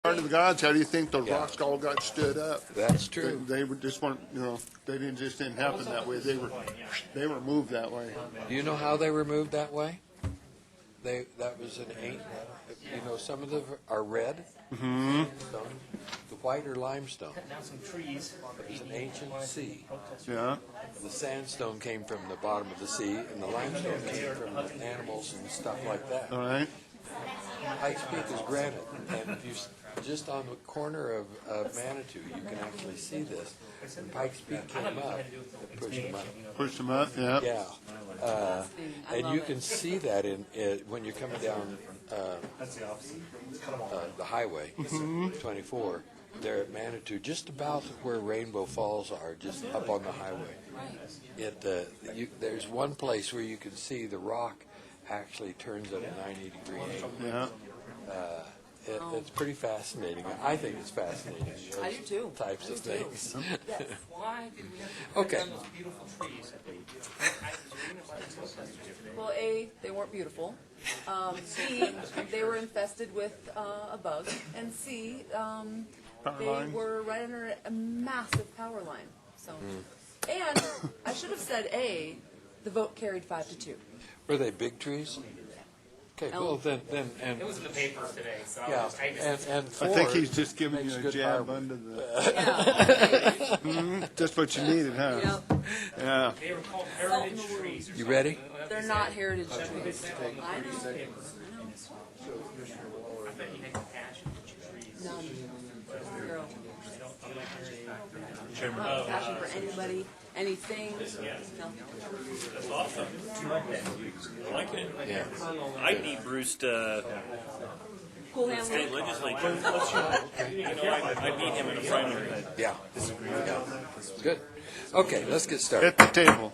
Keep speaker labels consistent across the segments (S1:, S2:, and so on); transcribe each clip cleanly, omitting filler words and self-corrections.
S1: To the gods, how do you think the rocks all got stood up?
S2: That's true.
S1: They were just weren't, they didn't happen that way. They were moved that way.
S2: Do you know how they were moved that way? That was an ancient. Some of them are red.
S1: Mm-hmm.
S2: The white are limestone.
S3: Down some trees.
S2: It was an ancient sea.
S1: Yeah.
S2: The sandstone came from the bottom of the sea, and the limestone came from the animals and stuff like that.
S1: All right.
S2: Pikes Peak is granite, and if you just on the corner of Manitou, you can actually see this. When Pikes Peak came up, it pushed them up.
S1: Pushed them up. Yeah.
S2: Yeah, and you can see that in when you're coming down the highway, 24. There at Manitou, just about where Rainbow Falls are, just up on the highway. There's one place where you can see the rock actually turns at a 90-degree angle.
S1: Yeah.
S2: It's pretty fascinating. I think it's fascinating.
S4: I do too.
S2: Types of things.
S3: Why did we have
S2: Okay.
S3: those beautiful trees?
S4: Well, A, they weren't beautiful. B, they were infested with a bug. And C, they
S1: line.
S4: were right under a massive power line. So, and I should have said A, the vote carried 5-2.
S2: Were they big trees? Okay, well then, and
S3: It was in the papers today, so
S2: yeah, and
S1: I
S2: four
S1: think he's just giving
S2: makes
S1: you a
S2: good
S1: jab
S2: firewood.
S1: under the.
S4: Yeah.
S1: Just what you needed, huh?
S4: Yep.
S1: Yeah.
S3: they were called heritage trees.
S2: You ready?
S4: They're not heritage trees. I know.
S3: I bet you had compassion for trees.
S4: None. Zero. Passion for anybody, anything. No.
S5: That's awesome. I like it.
S2: Yeah.
S5: I need Bruce to
S4: Cool hand.
S5: state legislature. I beat him in a primary.
S2: Yeah. Good. Okay, let's get started.
S1: At the table.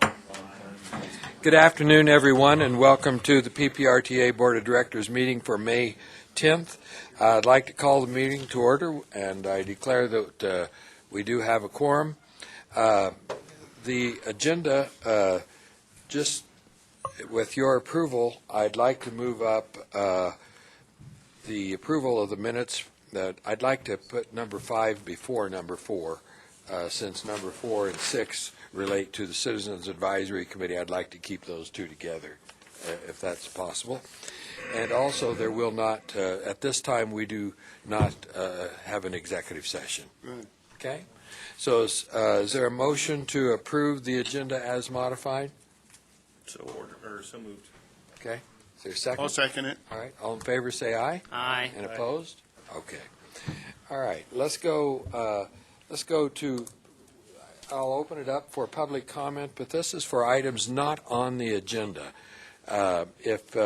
S2: Good afternoon, everyone, and welcome to the PPRTA Board of Directors meeting for May 10th. I'd like to call the meeting to order, and I declare that we do have a quorum. The agenda, just with your approval, I'd like to move up the approval of the minutes. That I'd like to put number 5 before number 4, since number 4 and 6 relate to the Citizens Advisory Committee. I'd like to keep those two together, if that's possible. And also, there will not, at this time, we do not have an executive session.
S1: Right.
S2: Okay? So is there a motion to approve the agenda as modified?
S5: So moved.
S2: Okay. Is there a second?
S1: I'll second it.
S2: All right. All in favor, say aye.
S3: Aye.
S2: And opposed? Okay. All right. Let's go to, I'll open it up for public comment, but this is for items not on the agenda. If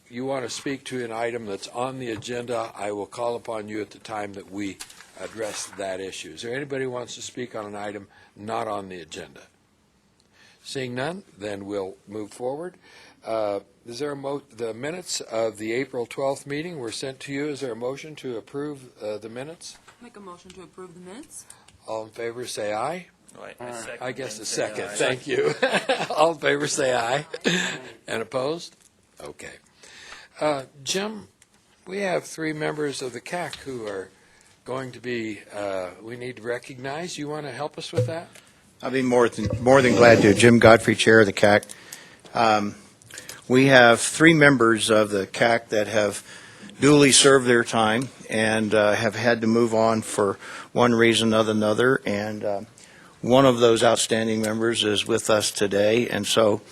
S2: you want to speak to an item that's on the agenda, I will call upon you at the time that we address that issue. Is there anybody who wants to speak on an item not on the agenda? Seeing none, then we'll move forward. Is there the minutes of the April 12th meeting were sent to you? Is there a motion to approve the minutes?
S4: Make a motion to approve the minutes.
S2: All in favor, say aye. I guess a
S5: Say
S2: second.
S5: aye.
S2: Thank you. All in favor, say aye. And opposed? Okay. Jim, we have 3 members of the CAC who are going to be, we need to recognize. You want to help us with that?
S6: I'd be more than glad to. Jim Godfrey, Chair of the CAC. We have 3 members of the CAC that have duly served their time and have had to move on for one reason or another. And one of those outstanding members is with us today. And so,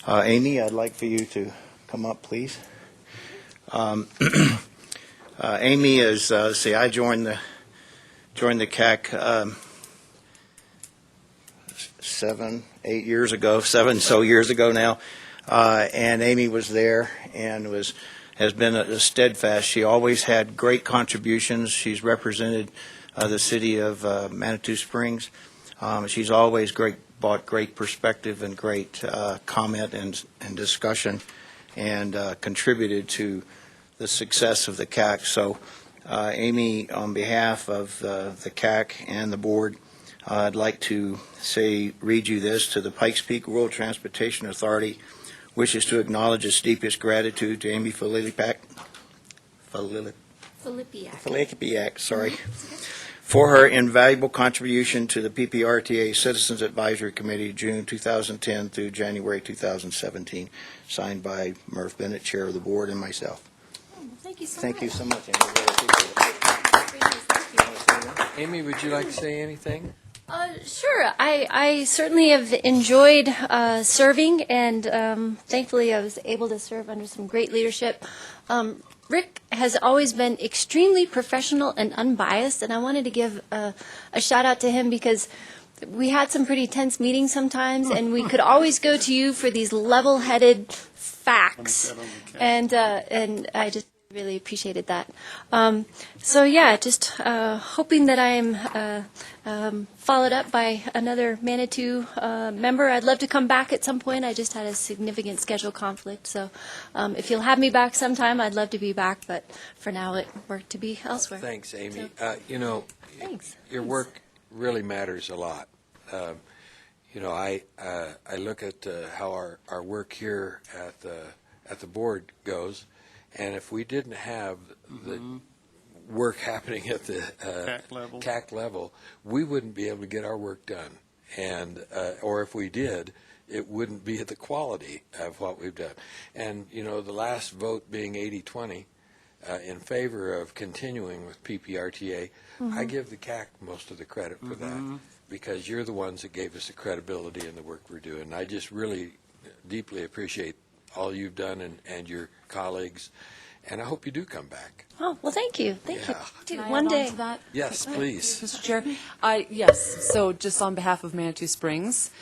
S6: Amy, I'd like for you to come up, please. Amy is, I joined the CAC 7 years ago now, and Amy was there and has been a steadfast. She always had great contributions. She's represented the city of Manitou Springs. She's always brought great perspective and great comment and discussion, and contributed to the success of the CAC. So, Amy, on behalf of the CAC and the board, I'd like to read you this. To the Pikes Peak Rural Transportation Authority wishes to acknowledge its deepest gratitude to Amy Filippak Filipiak, sorry, for her invaluable contribution to the PPRTA Citizens Advisory Committee, June 2010 through January 2017, signed by Murph Bennett, Chair of the Board, and myself.
S7: Thank you so
S6: Thank
S7: much.
S6: you so much, Amy. Really appreciate it.
S2: Amy, would you like to say anything?
S7: Sure. I certainly have enjoyed serving, and thankfully I was able to serve under some great leadership. Rick has always been extremely professional and unbiased, and I wanted to give a shout out to him because we had some pretty tense meetings sometimes, and we could always go to you for these level-headed facts, and I just really appreciated that. So yeah, just hoping that I am followed up by another Manitou member. I'd love to come back at some point. I just had a significant schedule conflict, so if you'll have me back sometime, I'd love to be back. But for now, it worked to be elsewhere.
S2: Thanks, Amy.
S7: So-
S2: Your
S7: Thanks. Thanks.
S2: work really matters a lot. I look at how our work here at the board goes, and if we didn't have the work happening at the CAC level, we wouldn't be able to get our work done, and or if we did, it wouldn't be at the quality of what we've done. And the last vote being 80-20 in favor of continuing with PPRTA, I give the CAC most of the credit for that, because you're the ones that gave us the credibility in the work we're doing. I just really deeply appreciate all you've done and your colleagues, and I hope you do come back.
S7: Oh, well, thank you. Thank
S2: Yeah.
S7: you.
S4: Can I
S7: One
S4: add on
S7: day.
S4: to that?
S2: Yes, please.
S4: Mr. Chair, yes, so just on behalf of Manitou Springs,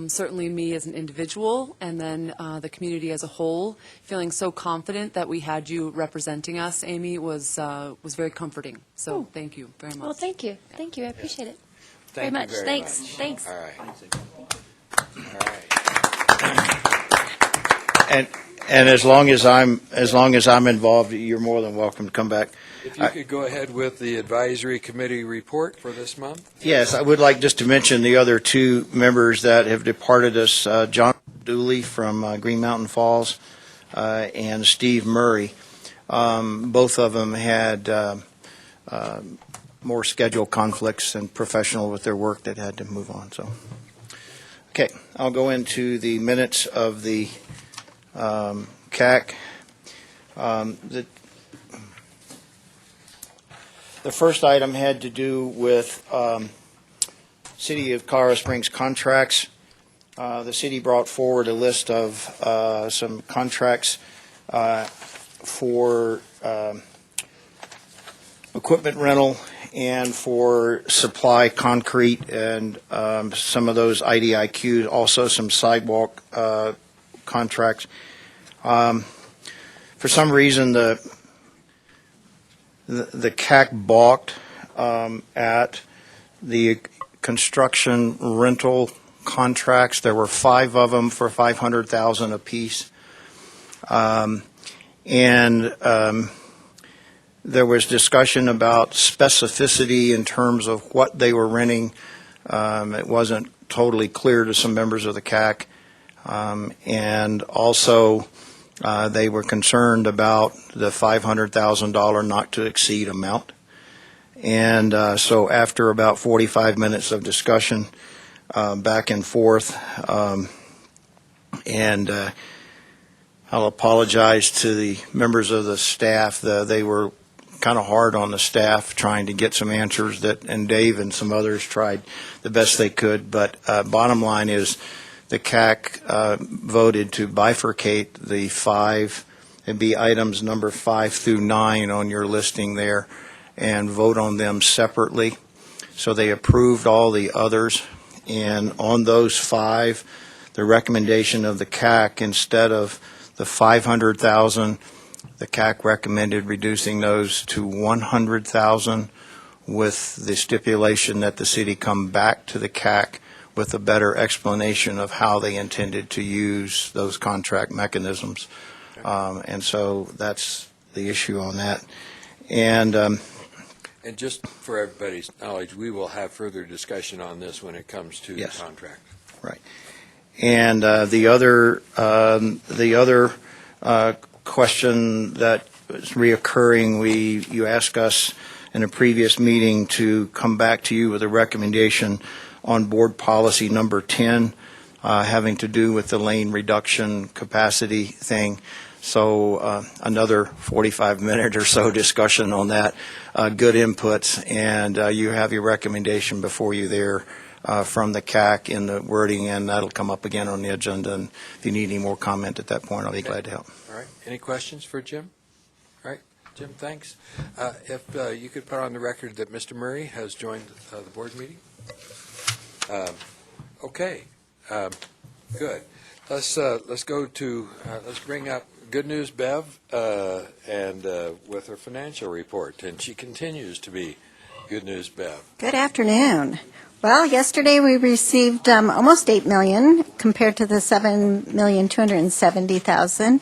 S4: certainly me as an individual, and then the community as a whole, feeling so confident that we had you representing us, Amy, was very comforting. So thank you very much.
S7: Well, thank you. Thank you. I appreciate it.
S2: Thank
S7: very
S2: you
S7: much.
S2: very
S7: Thanks.
S2: much.
S7: Thanks.
S2: All right. All right.
S6: And as long as I'm involved, you're more than welcome to come back.
S2: If you could go ahead with the advisory committee report for this month.
S6: Yes, I would like just to mention the other two members that have departed us, John Dooley from Green Mountain Falls and Steve Murray. Both of them had more schedule conflicts and professional with their work that had to move on. So, okay, I'll go into the minutes of the CAC. The first item had to do with City of Colorado Springs contracts. The city brought forward a list of some contracts for equipment rental and for supply concrete and some of those IDIQs, also some sidewalk contracts. For some reason, the CAC balked at the construction rental contracts. There were 5 of them for $500,000 apiece, and there was discussion about specificity in terms of what they were renting. It wasn't totally clear to some members of the CAC, and also they were concerned about the $500,000 not to exceed amount. And so after about 45 minutes of discussion back and forth, and I'll apologize to the members of the staff. They were kind of hard on the staff trying to get some answers and Dave and some others tried the best they could. But bottom line is the CAC voted to bifurcate the 5. It'd be items number 5 through 9 on your listing there, and vote on them separately. So they approved all the others, and on those 5, the recommendation of the CAC, instead of the $500,000, the CAC recommended reducing those to $100,000 with the stipulation that the city come back to the CAC with a better explanation of how they intended to use those contract mechanisms. And so that's the issue on that. And
S2: just for everybody's knowledge, we will have further discussion on this when it comes to
S6: Yes.
S2: the contract.
S6: right. And the other question that reoccurring. You asked us in a previous meeting to come back to you with a recommendation on board policy number 10, having to do with the lane reduction capacity thing. So another 45-minute or so discussion on that. Good inputs, and you have your recommendation before you there from the CAC in the wording, and that'll come up again on the agenda. And if you need any more comment at that point, I'll be glad to help.
S2: All right. Any questions for Jim? All right. Jim, thanks. If you could put on the record that Mr. Murray has joined the board meeting. Okay. Good. Let's go to, let's bring up Good News Bev and with her financial report. And she continues to be Good News Bev.
S8: Good afternoon. Well, yesterday we received almost $8 million compared to the $7,270,000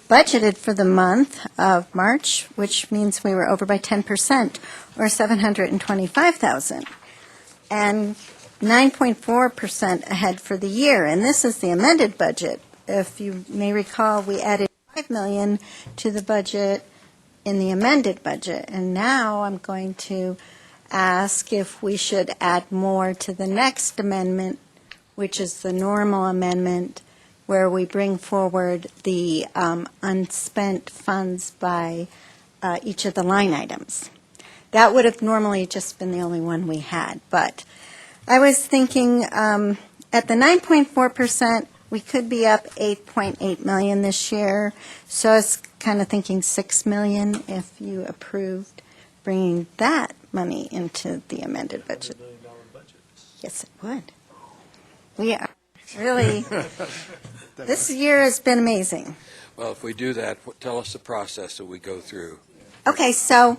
S8: budgeted for the month of March, which means we were over by 10%, or $725,000, and 9.4% ahead for the year. And this is the amended budget. If you may recall, we added $5 million to the budget in the amended budget, and now I'm going to ask if we should add more to the next amendment, which is the normal amendment, where we bring forward the unspent funds by each of the line items. That would have normally just been the only one we had, but I was thinking at the 9.4%, we could be up $8.8 million this year, so I was kind of thinking $6 million if you approved bringing that money into the amended budget. Yes, it would. We are really, this year has been amazing.
S2: Well, if we do that, tell us the process that we go through.
S8: Okay, so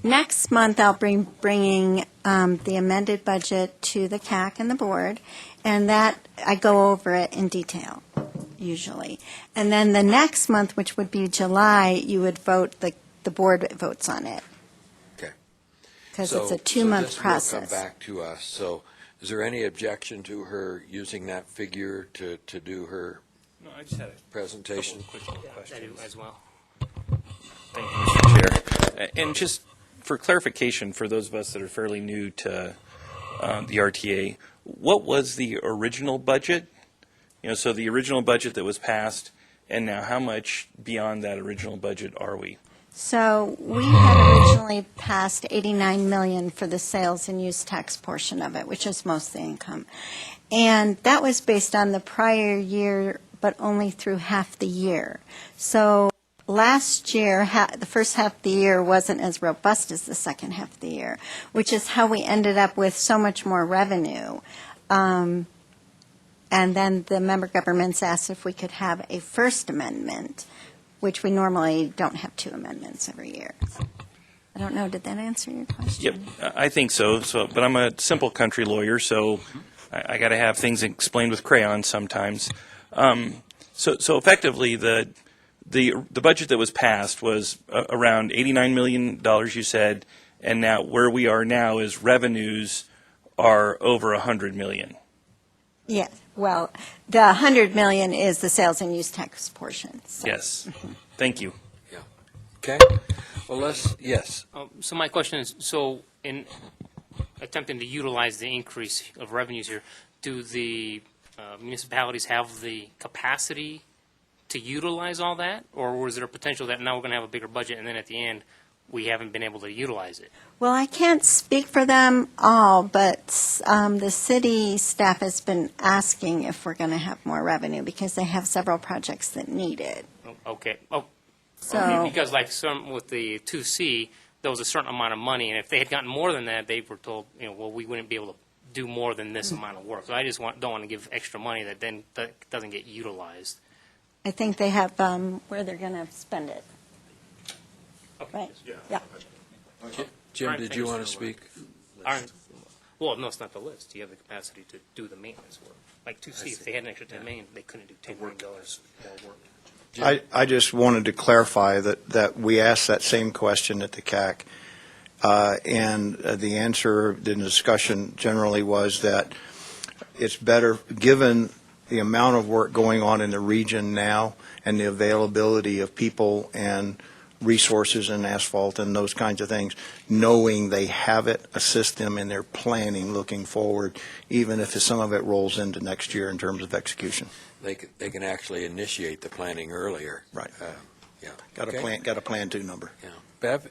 S8: next month I'll be bringing the amended budget to the CAC and the board, and that I go over it in detail, usually. And then the next month, which would be July, you would vote, the board votes on it.
S2: Okay.
S8: Because it's a 2-month
S2: So
S8: process.
S2: this will come back to us. So is there any objection to her using that figure to do her
S5: No, I just had a
S2: presentation?
S5: quick
S3: I
S5: question.
S3: do as well.
S5: Thank you, Mr. Chair. And just for clarification, for those of us that are fairly new to the RTA, what was the original budget? So the original budget that was passed, and now how much beyond that original budget are we?
S8: So we had originally passed $89 million for the sales and use tax portion of it, which is most of the income. And that was based on the prior year, but only through half the year. So last year, the first half of the year wasn't as robust as the second half of the year, which is how we ended up with so much more revenue. And then the member governments asked if we could have a first amendment, which we normally don't have 2 amendments every year. I don't know, did that answer your question?
S5: Yep, I think so. But I'm a simple country lawyer, so I got to have things explained with crayons sometimes. So effectively, the budget that was passed was around $89 million, you said, and now where we are now is revenues are over $100 million.
S8: Yeah, well, the $100 million is the sales and use tax portion. So.
S5: Yes, thank you.
S2: Okay. Well, yes.
S3: So my question is, so in attempting to utilize the increase of revenues here, do the municipalities have the capacity to utilize all that? Or was there a potential that now we're going to have a bigger budget and then at the end we haven't been able to utilize it?
S8: Well, I can't speak for them all, but the city staff has been asking if we're going to have more revenue because they have several projects that need it.
S3: Okay. Oh,
S8: So,
S3: because like some with the 2C, there was a certain amount of money, and if they had gotten more than that, they were told, well, we wouldn't be able to do more than this amount of work. So I just don't want to give extra money that then doesn't get utilized.
S8: I think they have where they're going to spend it. Right? Yeah.
S2: Jim,
S3: Right,
S2: did
S3: thank
S2: you
S3: you.
S2: want to speak?
S3: Well, no, it's not the list. You have the capacity to do the maintenance work. Like 2C, if they had an extra $10 million, they couldn't do $10 million more work.
S6: I just wanted to clarify that we asked that same question at the CAC, and the answer, the discussion generally was that it's better, given the amount of work going on in the region now and the availability of people and resources and asphalt and those kinds of things, knowing they have it, assist them in their planning looking forward, even if some of it rolls into next year in terms of execution.
S2: They can actually initiate the planning earlier.
S6: Right.
S2: Yeah.
S6: Got
S2: Okay.
S6: a plan two number.
S2: Yeah. Bev?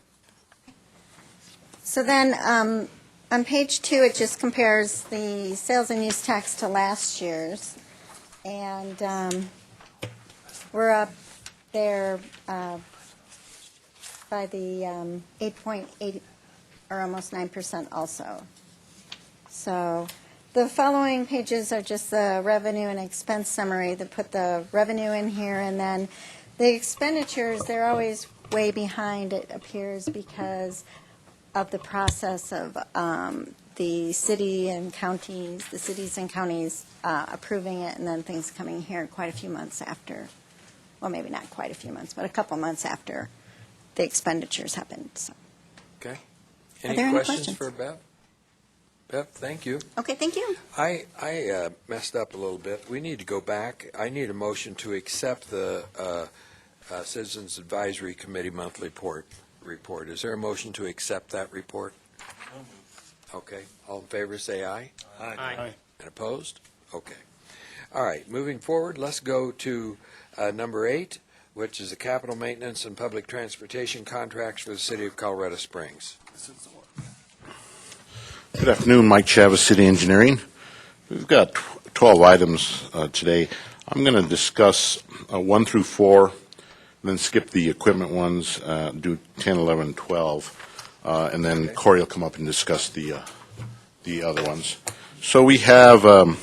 S8: So then, on page 2, it just compares the sales and use tax to last year's. And we're up there by the 8.8 or almost 9% also. So the following pages are just the revenue and expense summary that put the revenue in here, and then the expenditures, they're always way behind, it appears, because of the process of the cities and counties approving it, and then things coming here quite a few months after. Well, maybe not quite a few months, but a couple months after the expenditures happened. So.
S2: Okay.
S8: Are there any
S2: questions
S8: questions?
S2: for Bev? Bev, thank you.
S8: Okay, thank you.
S2: I messed up a little bit. We need to go back. I need a motion to accept the Citizens Advisory Committee monthly report. Is there a motion to accept that report? Okay. All in favor, say aye.
S3: Aye.
S2: And opposed? Okay. All right, moving forward, let's go to number 8, which is the capital maintenance and public transportation contracts for the city of Colorado Springs.
S9: Good afternoon, Mike Chavez, City Engineering. We've got 12 items today. I'm going to discuss 1 through 4, then skip the equipment ones, do 10, 11, 12, and then Corey will come up and discuss the other ones. So we have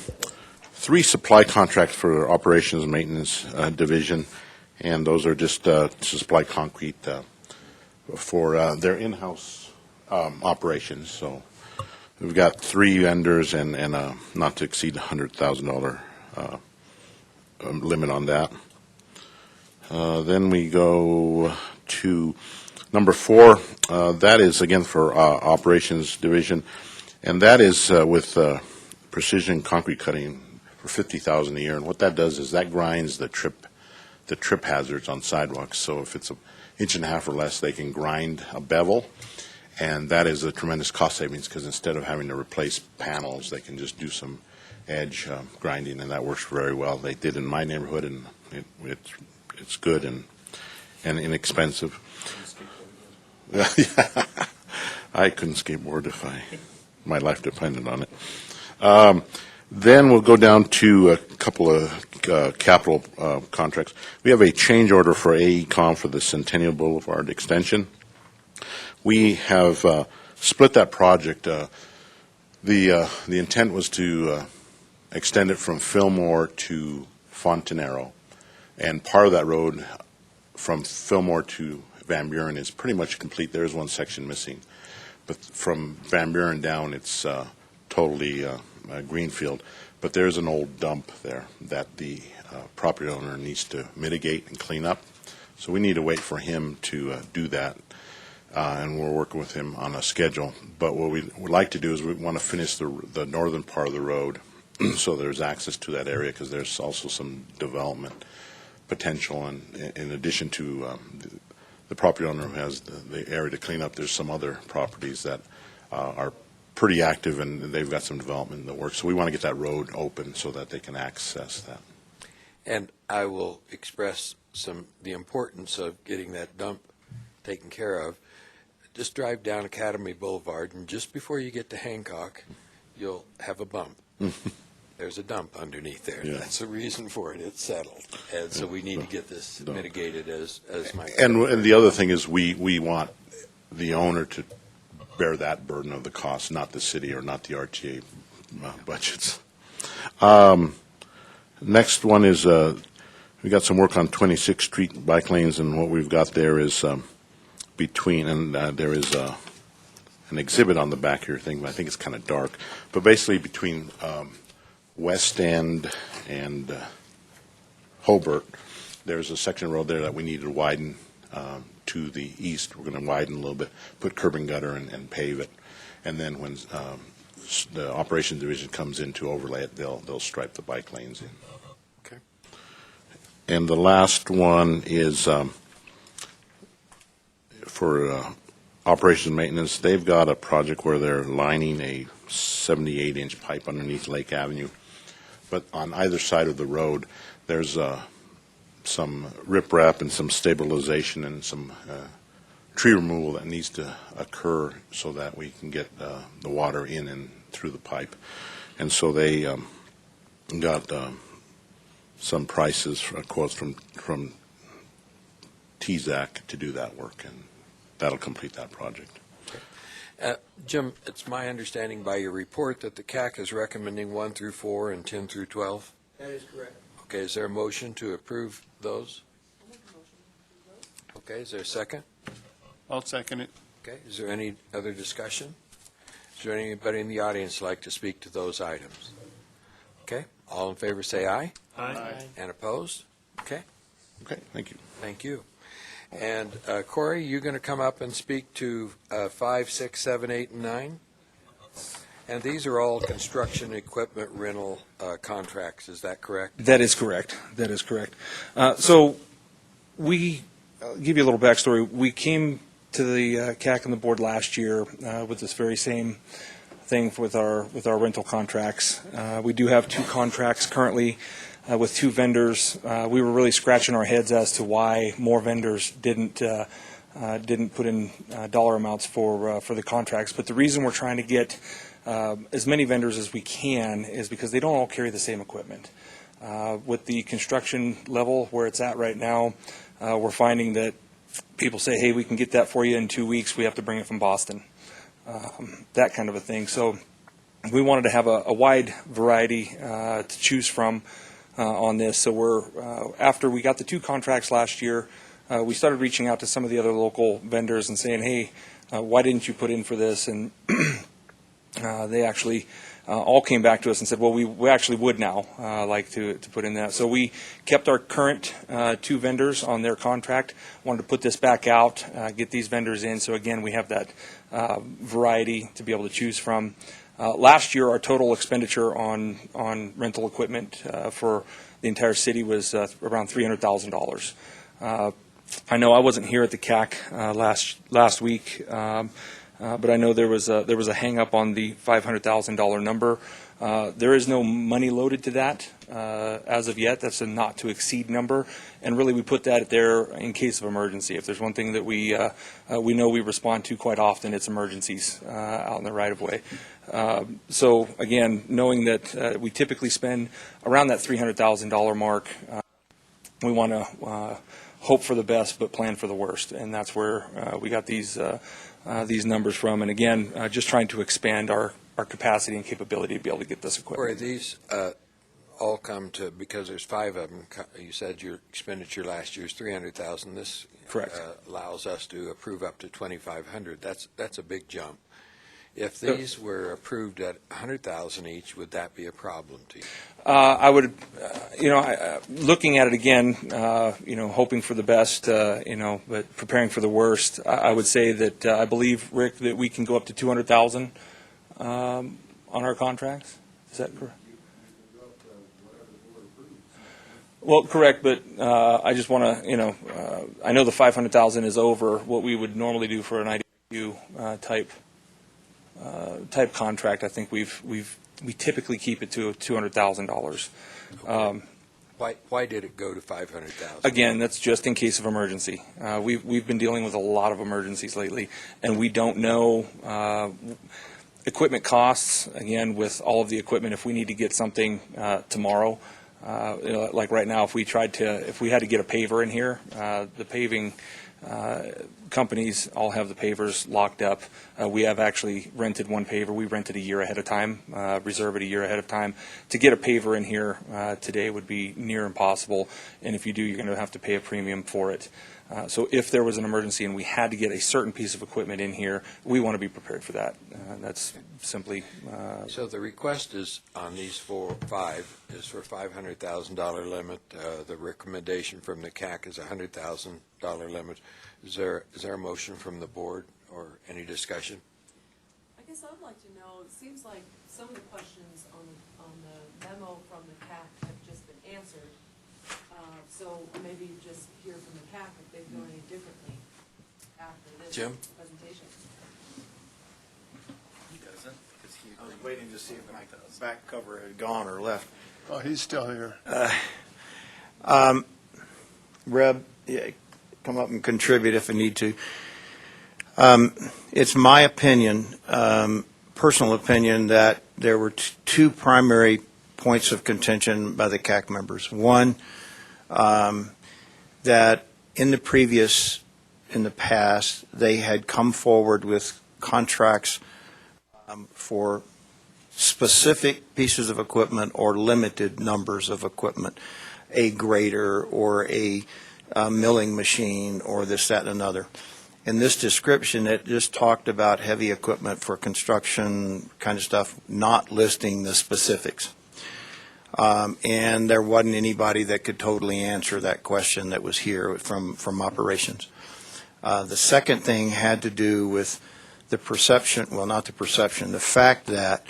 S9: 3 supply contracts for operations and maintenance division, and those are just to supply concrete for their in-house operations. So we've got 3 vendors and not to exceed $100,000 limit on that. Then we go to number 4. That is, again, for operations division, and that is with precision concrete cutting for $50,000 a year. And what that does is that grinds the trip hazards on sidewalks. So if it's 1.5 inches or less, they can grind a bevel. And that is a tremendous cost savings because instead of having to replace panels, they can just do some edge grinding, and that works very well. They did in my neighborhood, and it's good and inexpensive. I couldn't skateboard if my life depended on it. Then we'll go down to a couple of capital contracts. We have a change order for AECom for the Centennial Boulevard extension. We have split that project. The intent was to extend it from Fillmore to Fontanero, and part of that road from Fillmore to Van Buren is pretty much complete. There is one section missing, but from Van Buren down, it's totally greenfield. But there's an old dump there that the property owner needs to mitigate and clean up. So we need to wait for him to do that. And we're working with him on a schedule. But what we would like to do is we want to finish the northern part of the road so there's access to that area because there's also some development potential. And in addition to the property owner who has the area to clean up, there's some other properties that are pretty active and they've got some development in the works. So we want to get that road open so that they can access that.
S2: And I will express the importance of getting that dump taken care of. Just drive down Academy Boulevard, and just before you get to Hancock, you'll have a bump. There's a dump underneath there.
S9: Yeah.
S2: That's the reason for it. It's settled. And so we need to get this mitigated as Mike.
S9: And the other thing is we want the owner to bear that burden of the cost, not the city or not the RTA budgets. Next one is we got some work on 26th Street bike lanes, and what we've got there is between, and there is an exhibit on the back here thing, but I think it's kind of dark. But basically between West End and Hobart, there's a section of road there that we need to widen to the east. We're going to widen a little bit, put curb and gutter and pave it. And then when the operations division comes in to overlay it, they'll stripe the bike lanes in. And the last one is for operations and maintenance. They've got a project where they're lining a 78-inch pipe underneath Lake Avenue. But on either side of the road, there's some riprap and some stabilization and some tree removal that needs to occur so that we can get the water in and through the pipe. And so they got some prices, quotes from TZAC to do that work, and that'll complete that project.
S2: Jim, it's my understanding by your report that the CAC is recommending 1 through 4 and 10 through 12?
S6: That is correct.
S2: Okay, is there a motion to approve those? Okay, is there a second?
S1: I'll second it.
S2: Okay, is there any other discussion? Is there anybody in the audience like to speak to those items? Okay, all in favor say aye.
S1: Aye.
S2: And opposed? Okay,
S9: Okay, thank you.
S2: thank you. And Corey, you're going to come up and speak to 5, 6, 7, 8, and 9? And these are all construction equipment rental contracts, is that correct?
S10: That is correct. That is correct. So I'll give you a little backstory. We came to the CAC and the board last year with this very same thing with our rental contracts. We do have 2 contracts currently with 2 vendors. We were really scratching our heads as to why more vendors didn't put in dollar amounts for the contracts. But the reason we're trying to get as many vendors as we can is because they don't all carry the same equipment. With the construction level where it's at right now, we're finding that people say, hey, we can get that for you in 2 weeks. We have to bring it from Boston, that kind of a thing. So we wanted to have a wide variety to choose from on this. So we're after we got the 2 contracts last year, we started reaching out to some of the other local vendors and saying, hey, why didn't you put in for this? And they actually all came back to us and said, well, we actually would now like to put in that. So we kept our current 2 vendors on their contract, wanted to put this back out, get these vendors in. So again, we have that variety to be able to choose from. Last year, our total expenditure on rental equipment for the entire city was around $300,000. I know I wasn't here at the CAC last week, but I know there was a hang up on the $500,000 number. There is no money loaded to that as of yet. That's a not to exceed number, and really we put that there in case of emergency. If there's one thing that we know we respond to quite often, it's emergencies out in the right of way. So again, knowing that we typically spend around that $300,000 mark, we want to hope for the best but plan for the worst, and that's where we got these numbers from. And again, just trying to expand our capacity and capability to be able to get this
S2: Corey,
S10: equipment.
S2: these all come to, because there's 5 of them, you said your expenditure last year is $300,000. This
S10: Correct.
S2: Allows us to approve up to $2,500. That's a big jump. If these were approved at $100,000 each, would that be a problem to you?
S10: I would, looking at it again, hoping for the best, but preparing for the worst. I would say that I believe, Rick, that we can go up to $200,000 on our contracts. Is that correct? Well, correct, but I just want to, I know the $500,000 is over what we would normally do for an IDU type contract. I think we typically keep it to $200,000.
S2: Why did it go to $500,000?
S10: Again, that's just in case of emergency. We've been dealing with a lot of emergencies lately, and we don't know equipment costs. Again, with all of the equipment, if we need to get something tomorrow, like right now, if we had to get a paver in here, the paving companies all have the pavers locked up. We have actually rented one paver. We rented a year ahead of time, reserve it a year ahead of time. To get a paver in here today would be near impossible, and if you do, you're going to have to pay a premium for it. So if there was an emergency and we had to get a certain piece of equipment in here, we want to be prepared for that. That's simply...
S2: So the request is on these 4 or 5 is for $500,000 limit. The recommendation from the CAC is $100,000 limit. Is there a motion from the board or any discussion?
S4: I guess I'd like to know, it seems like some of the questions on the memo from the CAC have just been answered So maybe just hear from the CAC if they feel any differently after this
S2: Jim?
S4: presentation.
S6: I was waiting to see if my back cover had gone or left.
S1: Oh, he's still here.
S6: Reb, yeah, come up and contribute if I need to. It's my opinion, personal opinion, that there were two primary points of contention by the CAC members. One, that in the past, they had come forward with contracts for specific pieces of equipment or limited numbers of equipment, a grader or a milling machine or this, that, and another. In this description, it just talked about heavy equipment for construction kind of stuff, not listing the specifics. And there wasn't anybody that could totally answer that question that was here from operations. The second thing had to do with the perception, well, not the perception, the fact that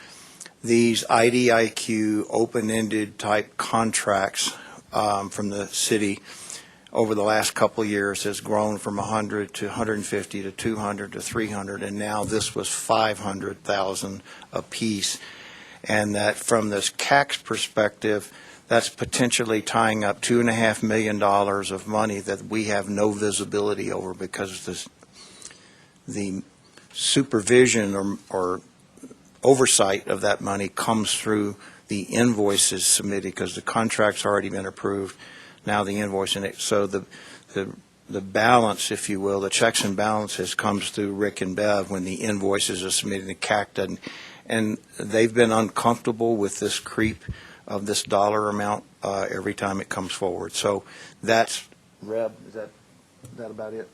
S6: these IDIQ open-ended type contracts from the city over the last couple of years has grown from 100 to 150 to 200 to 300, and now this was 500,000 apiece. And that from this CAC's perspective, that's potentially tying up $2.5 million of money that we have no visibility over, because the supervision or oversight of that money comes through the invoices submitted, because the contract's already been approved. Now the invoice in it. So the balance, if you will, the checks and balances comes through Rick and Bev when the invoices are submitted. The CAC doesn't. And they've been uncomfortable with this creep of this dollar amount every time it comes forward. So that's, Reb, is that about it?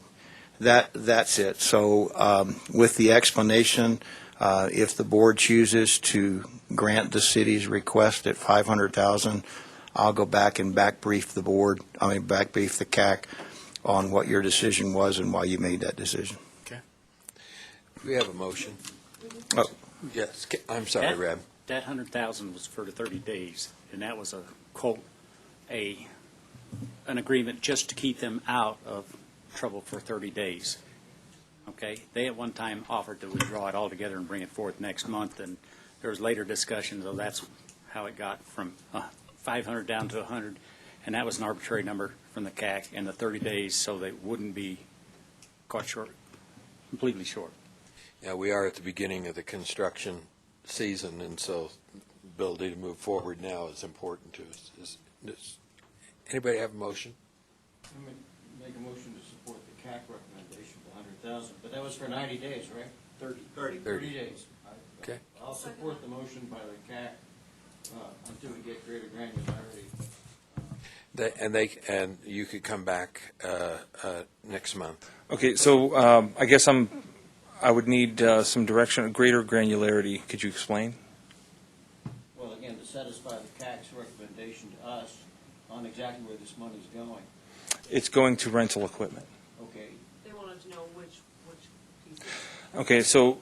S6: That's it. So with the explanation, if the board chooses to grant the city's request at $500,000, I'll go back and back brief the CAC on what your decision was and why you made that decision.
S2: We have a motion.
S6: Oh.
S2: Yes, I'm sorry, Reb.
S11: That 100,000 was for the 30 days, and that was a quote, an agreement just to keep them out of trouble for 30 days. Okay, they at one time offered to withdraw it altogether and bring it forth next month, and there was later discussion, so that's how it got from 500 down to 100, and that was an arbitrary number from the CAC, and the 30 days so they wouldn't be caught short, completely short.
S2: Yeah, we are at the beginning of the construction season, and so the ability to move forward now is important to us. Anybody have a motion?
S6: Make a motion to support the CAC recommendation for 100,000, but that was for 90 days, right? 30 days.
S2: Okay.
S6: I'll support the motion by the CAC until we get greater granularity.
S2: And you could come back next month.
S10: Okay, so I guess I would need some direction, greater granularity. Could you explain?
S6: Well, again, to satisfy the CAC's recommendation to us on exactly where this money's going.
S10: It's going to rental equipment.
S6: Okay.
S4: They wanted to know which pieces.
S10: Okay, so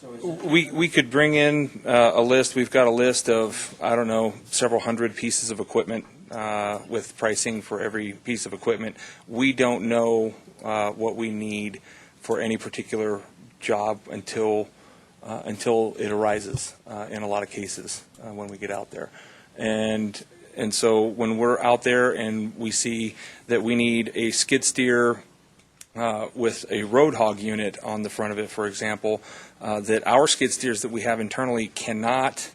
S6: So is
S10: we could bring in a list. We've got a list of, I don't know, several hundred pieces of equipment with pricing for every piece of equipment. We don't know what we need for any particular job until it arises in a lot of cases when we get out there. And so when we're out there and we see that we need a skid steer with a road hog unit on the front of it, for example, that our skid steers that we have internally cannot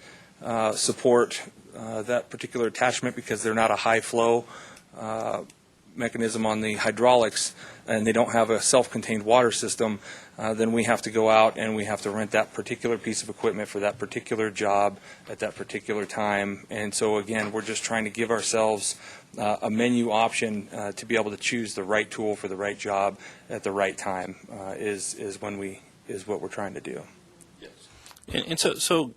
S10: support that particular attachment because they're not a high flow mechanism on the hydraulics, and they don't have a self-contained water system, then we have to go out and we have to rent that particular piece of equipment for that particular job at that particular time. And so again, we're just trying to give ourselves a menu option to be able to choose the right tool for the right job at the right time is what we're trying to do.
S2: Yes.
S5: And so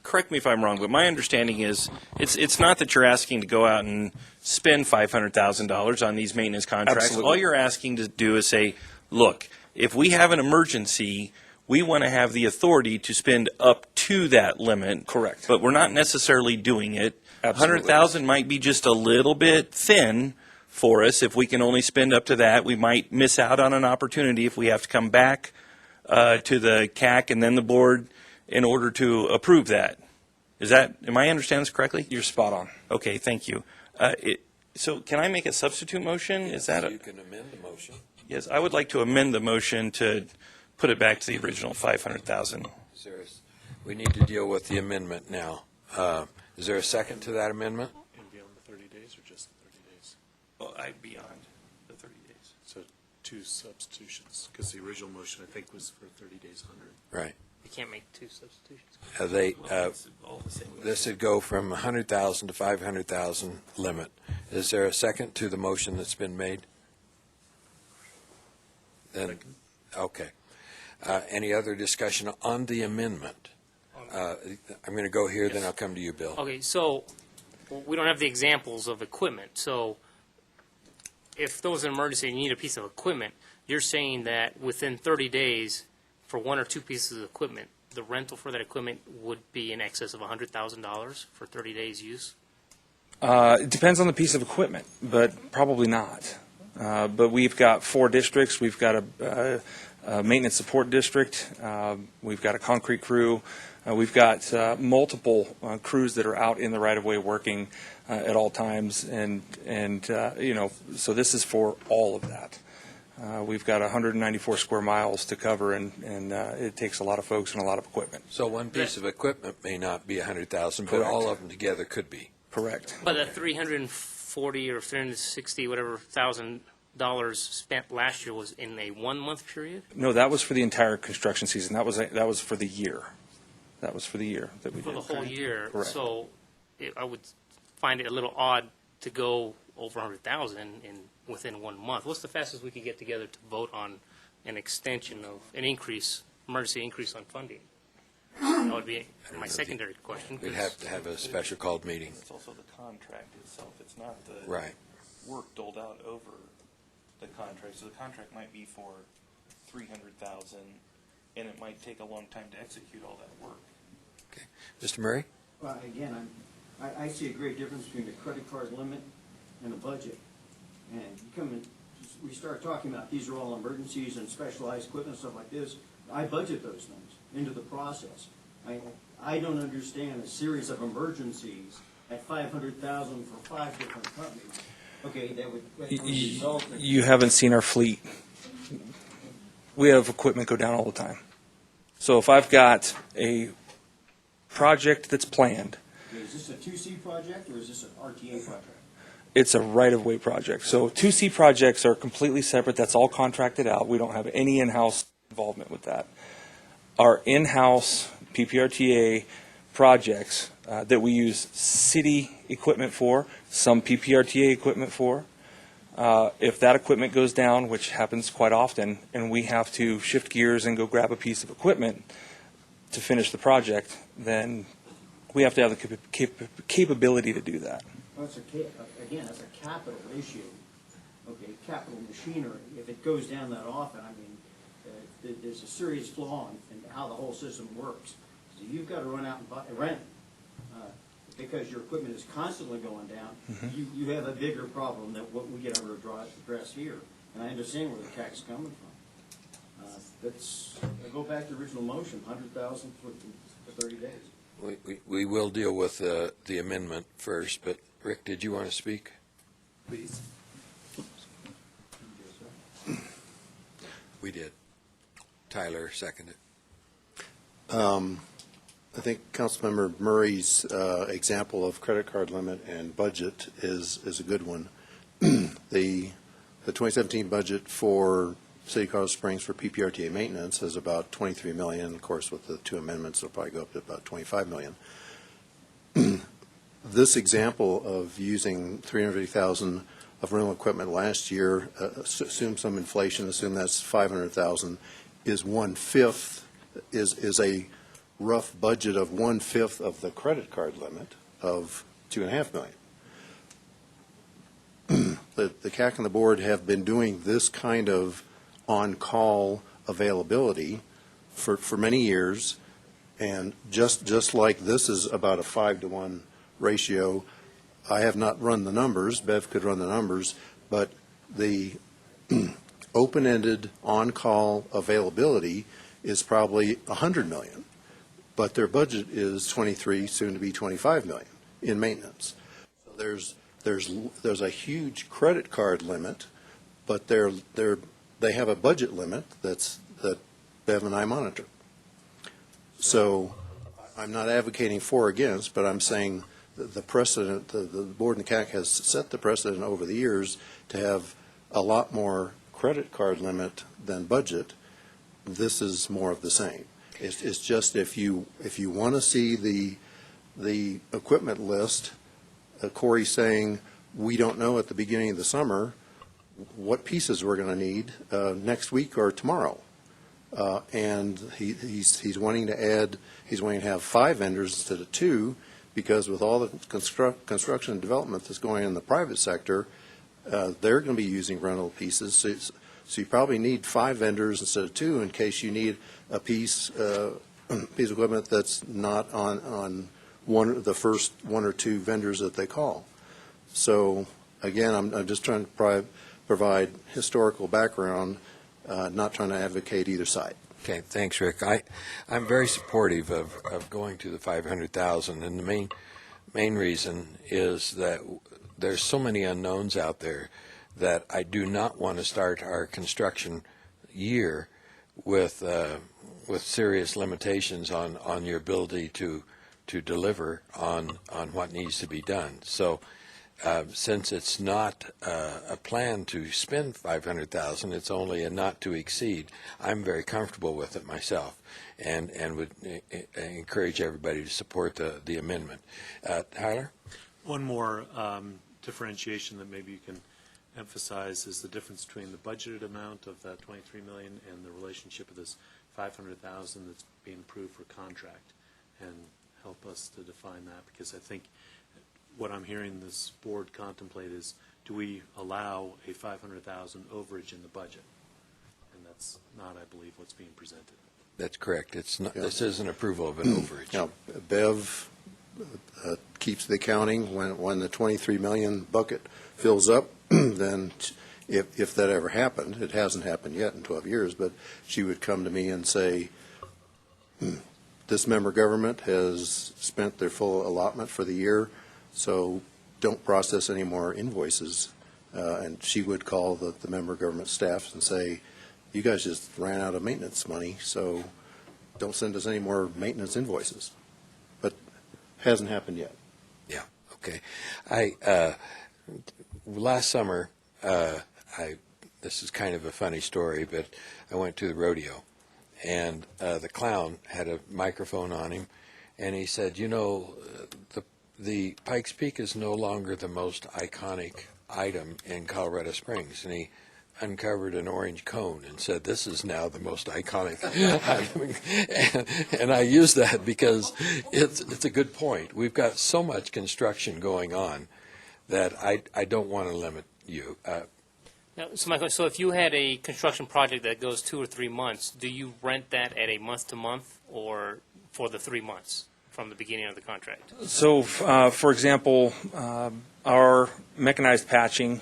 S5: correct me if I'm wrong, but my understanding is it's not that you're asking to go out and spend $500,000 on these maintenance contracts.
S10: Absolutely.
S5: All you're asking to do is say, look, if we have an emergency, we want to have the authority to spend up to that limit.
S10: Correct.
S5: But we're not necessarily doing it.
S10: Absolutely.
S5: 100,000 might be just a little bit thin for us. If we can only spend up to that, we might miss out on an opportunity if we have to come back to the CAC and then the board in order to approve that. Am I understanding this correctly?
S10: You're spot on.
S5: Okay, thank you. So can I make a substitute motion? Is that
S2: You can amend the motion.
S5: Yes, I would like to amend the motion to put it back to the original 500,000.
S2: We need to deal with the amendment now. Is there a second to that amendment?
S12: And beyond the 30 days or just the 30 days?
S5: Well, beyond the 30 days.
S12: So two substitutions, because the original motion, I think, was for 30 days, 100.
S2: Right.
S3: You can't make two substitutions.
S5: It's all the same.
S2: This would go from 100,000 to 500,000 limit. Is there a second to the motion that's been made? Then, okay. Any other discussion on the amendment? I'm going to go here, then I'll come to you, Bill.
S3: Okay, so we don't have the examples of equipment. So if there was an emergency and you need a piece of equipment, you're saying that within 30 days, for one or two pieces of equipment, the rental for that equipment would be in excess of $100,000 for 30 days use?
S10: It depends on the piece of equipment, but probably not. But we've got 4 districts. We've got a maintenance support district. We've got a concrete crew. We've got multiple crews that are out in the right-of-way working at all times, and so this is for all of that. We've got 194 square miles to cover, and it takes a lot of folks and a lot of equipment.
S2: So one piece of equipment may not be 100,000, but all of them together could be.
S10: Correct.
S3: But the $340 or $360 whatever $1,000 spent last year was in a 1 month period?
S10: No, that was for the entire construction season. That was for the year. That was for the year that we
S3: For
S10: did.
S3: the whole year.
S10: Correct.
S3: So I would find it a little odd to go over 100,000 within 1 month. What's the fastest we could get together to vote on an extension of an emergency increase on funding? That would be my secondary question.
S2: We'd have to have a special called meeting.
S5: It's also the contract itself. It's not the
S2: Right.
S5: work doled out over the contract. So the contract might be for 300,000, and it might take a long time to execute all that work.
S2: Okay. Mr. Murray?
S13: Well, again, I see a great difference between the credit card limit and the budget. And you come in, we start talking about these are all emergencies and specialized equipment, stuff like this. I budget those things into the process. I don't understand a series of emergencies at 500,000 for 5 different companies. Okay, that would result in.
S10: You haven't seen our fleet. We have equipment go down all the time. So if I've got a project that's planned,
S13: Okay, is this a 2C project or is this an RTA project?
S10: it's a right-of-way project. So 2C projects are completely separate. That's all contracted out. We don't have any in-house involvement with that. Our in-house PPRTA projects that we use city equipment for, some PPRTA equipment for, if that equipment goes down, which happens quite often, and we have to shift gears and go grab a piece of equipment to finish the project, then we have to have the capability to do that.
S13: Well, again, that's a capital issue. Okay, capital machinery. If it goes down that often, I mean, there's a serious flaw in how the whole system works. So you've got to run out and rent because your equipment is constantly going down.
S10: Mm-hmm.
S13: You have a bigger problem than what we get ever address here. And I understand where the tax is coming from. I go back to the original motion, 100,000 for 30 days.
S2: We will deal with the amendment first, but Rick, did you want to speak?
S12: Please.
S2: We did. Tyler seconded.
S14: I think Councilmember Murray's example of credit card limit and budget is a good one. The 2017 budget for City of Colorado Springs for PPRTA maintenance is about $23 million. Of course, with the 2 amendments, it'll probably go up to about $25 million. This example of using $350,000 of rental equipment last year, assume some inflation, assume that's $500,000, is 1/5, is a rough budget of 1/5 of the credit card limit of $2.5 million. The CAC and the board have been doing this kind of on-call availability for many years, And just like this is about a 5-to-1 ratio, I have not run the numbers, Bev could run the numbers, but the open-ended on-call availability is probably 100 million, but their budget is 23, soon to be 25 million in maintenance. So there's a huge credit card limit, but they have a budget limit that Bev and I monitor. So I'm not advocating for or against, but I'm saying the precedent, the board and the CAC has set the precedent over the years to have a lot more credit card limit than budget. This is more of the same. It's just if you want to see the equipment list, Corey's saying we don't know at the beginning of the summer what pieces we're going to need next week or tomorrow. And he's wanting to add, he's wanting to have 5 vendors instead of 2, because with all the construction and development that's going on in the private sector, they're going to be using rental pieces. So you probably need 5 vendors instead of 2 in case you need a piece of equipment that's not on the first 1 or 2 vendors that they call. So again, I'm just trying to provide historical background, not trying to advocate either side.
S2: Okay, thanks, Rick. I'm very supportive of going to the 500,000, and the main reason is that there's so many unknowns out there that I do not want to start our construction year with serious limitations on your ability to deliver on what needs to be done. So since it's not a plan to spend 500,000, it's only a not to exceed. I'm very comfortable with it myself, and would encourage everybody to support the amendment. Tyler?
S12: One more differentiation that maybe you can emphasize is the difference between the budgeted amount of that 23 million and the relationship of this 500,000 that's being approved for contract, and help us to define that, because I think what I'm hearing this board contemplate is, do we allow a 500,000 overage in the budget? And that's not, I believe, what's being presented.
S2: That's correct. It's not. Yeah. This is an approval of an overage.
S14: Now, Bev keeps the accounting. When the 23 million bucket fills up, then if that ever happened, it hasn't happened yet in 12 years, but she would come to me and say, this member government has spent their full allotment for the year, so don't process any more invoices. And she would call the member government staff and say, you guys just ran out of maintenance money, so don't send us any more maintenance invoices. But hasn't happened yet.
S2: Yeah, okay. Last summer, this is kind of a funny story, but I went to the rodeo, and the clown had a microphone on him, and he said, you know, the Pikes Peak is no longer the most iconic item in Colorado Springs. And he uncovered an orange cone and said, this is now the most iconic item. And I use that because it's a good point. We've got so much construction going on that I don't want to limit you.
S3: Now, so, Michael, so if you had a construction project that goes 2 or 3 months, do you rent that at a month-to-month or for the 3 months from the beginning of the contract?
S10: So, for example, our mechanized patching,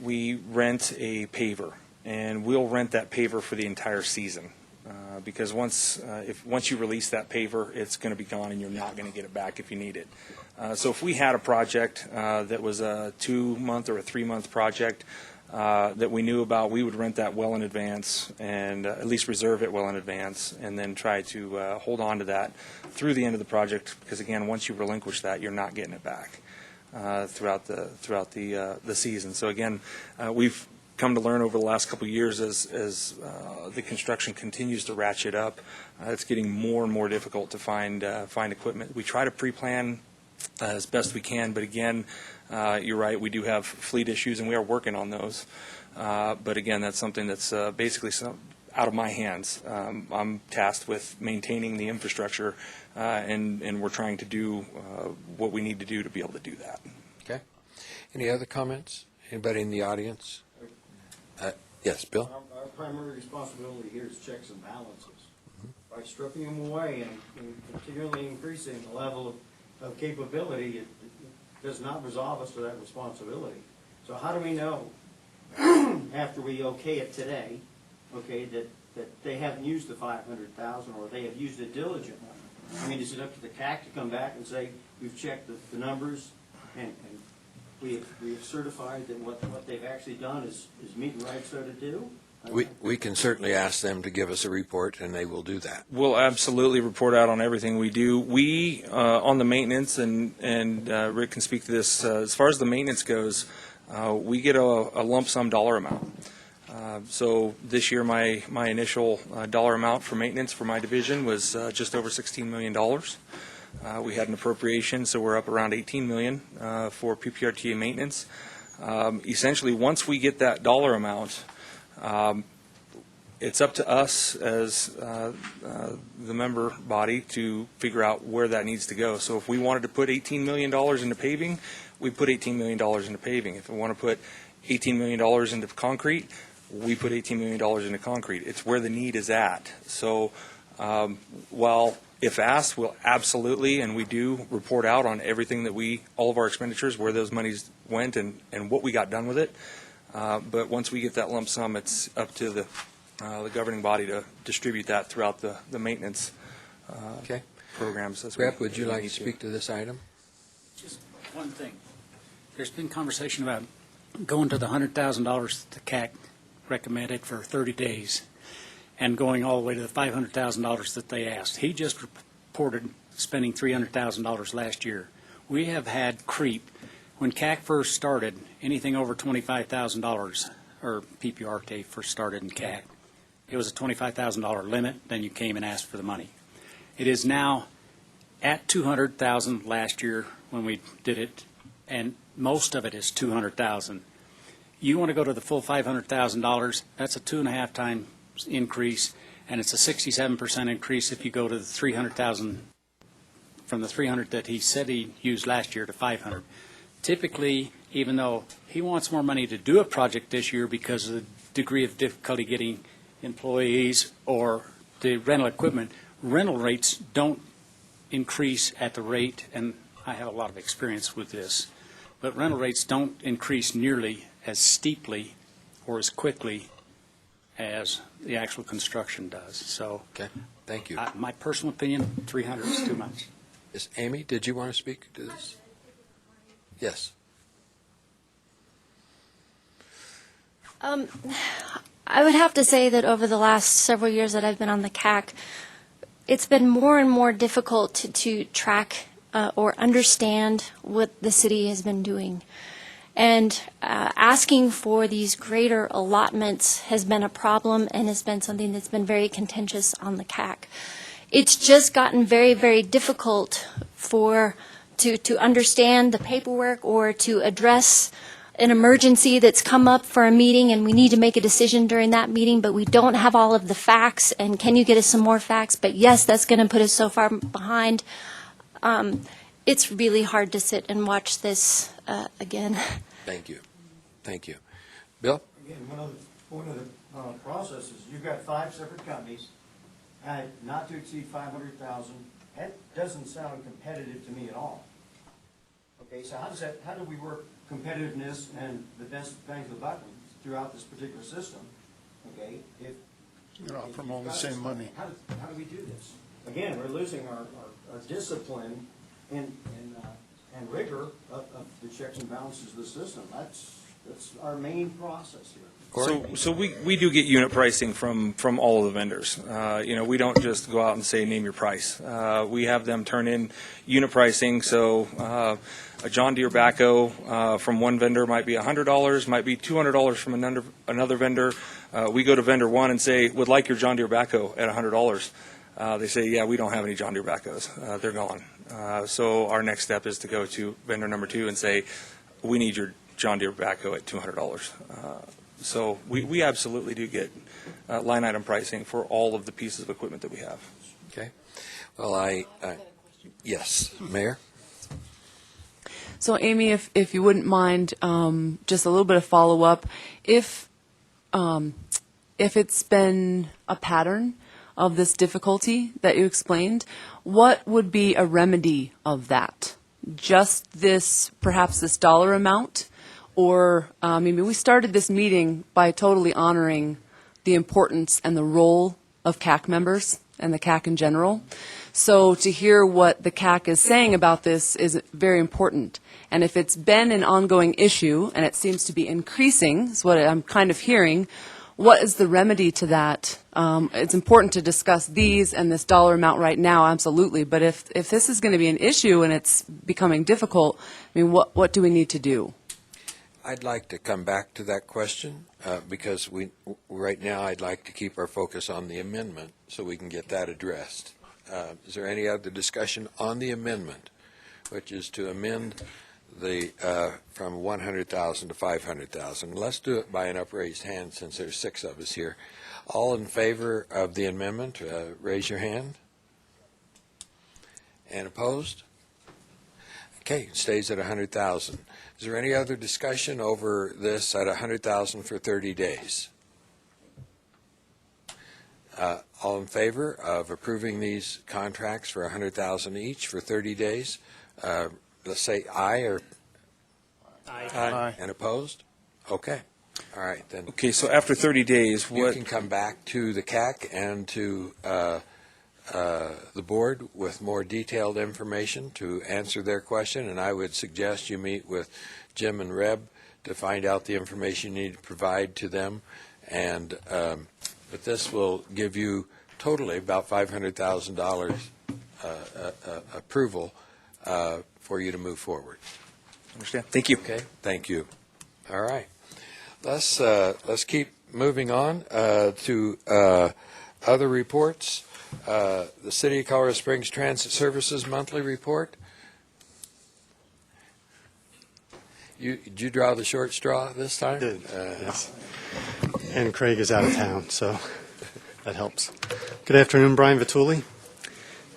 S10: we rent a paver, and we'll rent that paver for the entire season. Because once you release that paver, it's going to be gone, and you're not going to get it back if you need it. So if we had a project that was a 2-month or a 3-month project that we knew about, we would rent that well in advance, and at least reserve it well in advance, and then try to hold on to that through the end of the project. Because again, once you relinquish that, you're not getting it back throughout the season. So again, we've come to learn over the last couple of years as the construction continues to ratchet up, it's getting more and more difficult to find equipment. We try to pre-plan as best we can, but again, you're right, we do have fleet issues, and we are working on those. But again, that's something that's basically out of my hands. I'm tasked with maintaining the infrastructure, and we're trying to do what we need to do to be able to do that.
S2: Okay. Any other comments? Anybody in the audience? Yes, Bill?
S13: Our primary responsibility here is checks and balances. by stripping them away and continually increasing the level of capability, it does not resolve us to that responsibility. So how do we know, after we okay it today, okay, that they haven't used the 500,000 or they have used it diligently? I mean, is it up to the CAC to come back and say, we've checked the numbers and we have certified that what they've actually done is meet right so to do?
S2: We can certainly ask them to give us a report, and they will do that.
S10: We'll absolutely report out on everything we do. We, on the maintenance, and Rick can speak to this, as far as the maintenance goes, we get a lump sum dollar amount. So this year, my initial dollar amount for maintenance for my division was just over $16 million. We had an appropriation, so we're up around $18 million for PPRTA maintenance. Essentially, once we get that dollar amount, it's up to us as the member body to figure out where that needs to go. So if we wanted to put $18 million into paving, we put $18 million into paving. If we want to put $18 million into concrete, we put $18 million into concrete. It's where the need is at. So while if asked, we'll absolutely, and we do report out on everything that all of our expenditures, where those monies went and what we got done with it. But once we get that lump sum, it's up to the governing body to distribute that throughout the maintenance
S2: Okay.
S10: programs.
S2: Rep, would you like to speak to this item?
S11: Just one thing. There's been conversation about going to the $100,000 the CAC recommended for 30 days and going all the way to the $500,000 that they asked. He just reported spending $300,000 last year. We have had creep. When CAC first started, anything over $25,000, or PPRTA first started in CAC, it was a $25,000 limit, then you came and asked for the money. It is now at $200,000 last year when we did it, and most of it is $200,000. You want to go to the full $500,000, that's a 2.5 times increase, and it's a 67% increase if you go to the $300,000, from the $300 that he said he used last year to $500. Typically, even though he wants more money to do a project this year because of the degree of difficulty getting employees or the rental equipment, rental rates don't increase at the rate, and I have a lot of experience with this, but rental rates don't increase nearly as steeply or as quickly as the actual construction does. So,
S2: Okay, thank you.
S11: my personal opinion, 300 is too much.
S2: Yes, Amy, did you want to speak to this? Yes.
S7: I would have to say that over the last several years that I've been on the CAC, it's been more and more difficult to track or understand what the city has been doing. And asking for these greater allotments has been a problem and has been something that's been very contentious on the CAC. It's just gotten very, very difficult to understand the paperwork or to address an emergency that's come up for a meeting and we need to make a decision during that meeting, but we don't have all of the facts, and can you get us some more facts? But yes, that's going to put us so far behind. It's really hard to sit and watch this again.
S2: Thank you. Thank you. Bill?
S13: Again, one of the processes, you've got 5 separate companies, not to exceed 500,000. That doesn't sound competitive to me at all. Okay, so how do we work competitiveness and the best bang for the buck throughout this particular system? Okay, if
S1: You're not from all the same money.
S13: How do we do this? Again, we're losing our discipline and rigor of the checks and balances of the system. That's our main process here.
S10: So we do get unit pricing from all of the vendors. We don't just go out and say, name your price. We have them turn in unit pricing. So a John Deere backhoe from one vendor might be $100, might be $200 from another vendor. We go to vendor one and say, would like your John Deere backhoe at $100. They say, yeah, we don't have any John Deere backhoes. They're gone. So our next step is to go to vendor number 2 and say, we need your John Deere backhoe at $200. So we absolutely do get line item pricing for all of the pieces of equipment that we have.
S2: Okay. Well, yes, Mayor?
S4: So Amy, if you wouldn't mind, just a little bit of follow-up. If it's been a pattern of this difficulty that you explained. What would be a remedy of that? Just this, perhaps this dollar amount? Or, we started this meeting by totally honoring the importance and the role of CAC members and the CAC in general. So to hear what the CAC is saying about this is very important. And if it's been an ongoing issue, and it seems to be increasing, is what I'm kind of hearing, what is the remedy to that? It's important to discuss these and this dollar amount right now, absolutely. But if this is going to be an issue and it's becoming difficult, what do we need to do?
S2: I'd like to come back to that question because right now I'd like to keep our focus on the amendment so we can get that addressed. Is there any other discussion on the amendment, which is to amend the from 100,000 to 500,000? Let's do it by an upraised hand since there's 6 of us here. All in favor of the amendment, raise your hand. And opposed? Okay, it stays at 100,000. Is there any other discussion over this at 100,000 for 30 days? All in favor of approving these contracts for 100,000 each for 30 days? Let's say aye or
S12: Aye.
S2: and opposed? Okay. All right, then.
S10: Okay, so after 30 days,
S2: You
S10: what,
S2: can come back to the CAC and to the board with more detailed information to answer their question, and I would suggest you meet with Jim and Reb to find out the information you need to provide to them. And but this will give you totally about $500,000 approval for you to move forward.
S10: understand? Thank you.
S2: Okay, thank you. All right, let's keep moving on to other reports. The City of Colorado Springs Transit Services monthly report. Did you draw the short straw this time?
S15: I did, yes. And Craig is out of town, so that helps. Good afternoon, Brian Vituli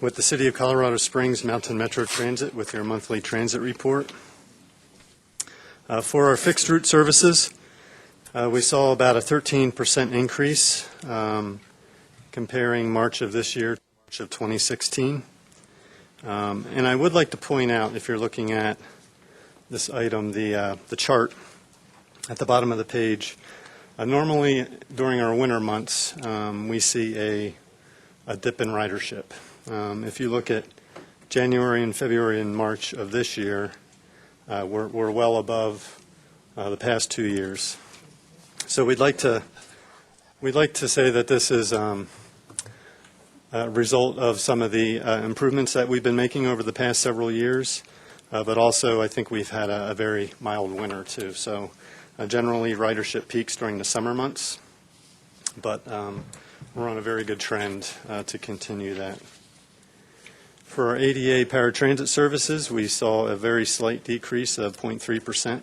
S15: with the City of Colorado Springs Mountain Metro Transit with your monthly transit report. For our fixed route services, we saw about a 13% increase comparing March of this year to March of 2016. And I would like to point out, if you're looking at this item, the chart at the bottom of the page, normally during our winter months, we see a dip in ridership. If you look at January and February and March of this year, we're well above the past 2 years. So we'd like to say that this is a result of some of the improvements that we've been making over the past several years, but also I think we've had a very mild winter too. So generally ridership peaks during the summer months, but we're on a very good trend to continue that. For our ADA paratransit services, we saw a very slight decrease of 0.3%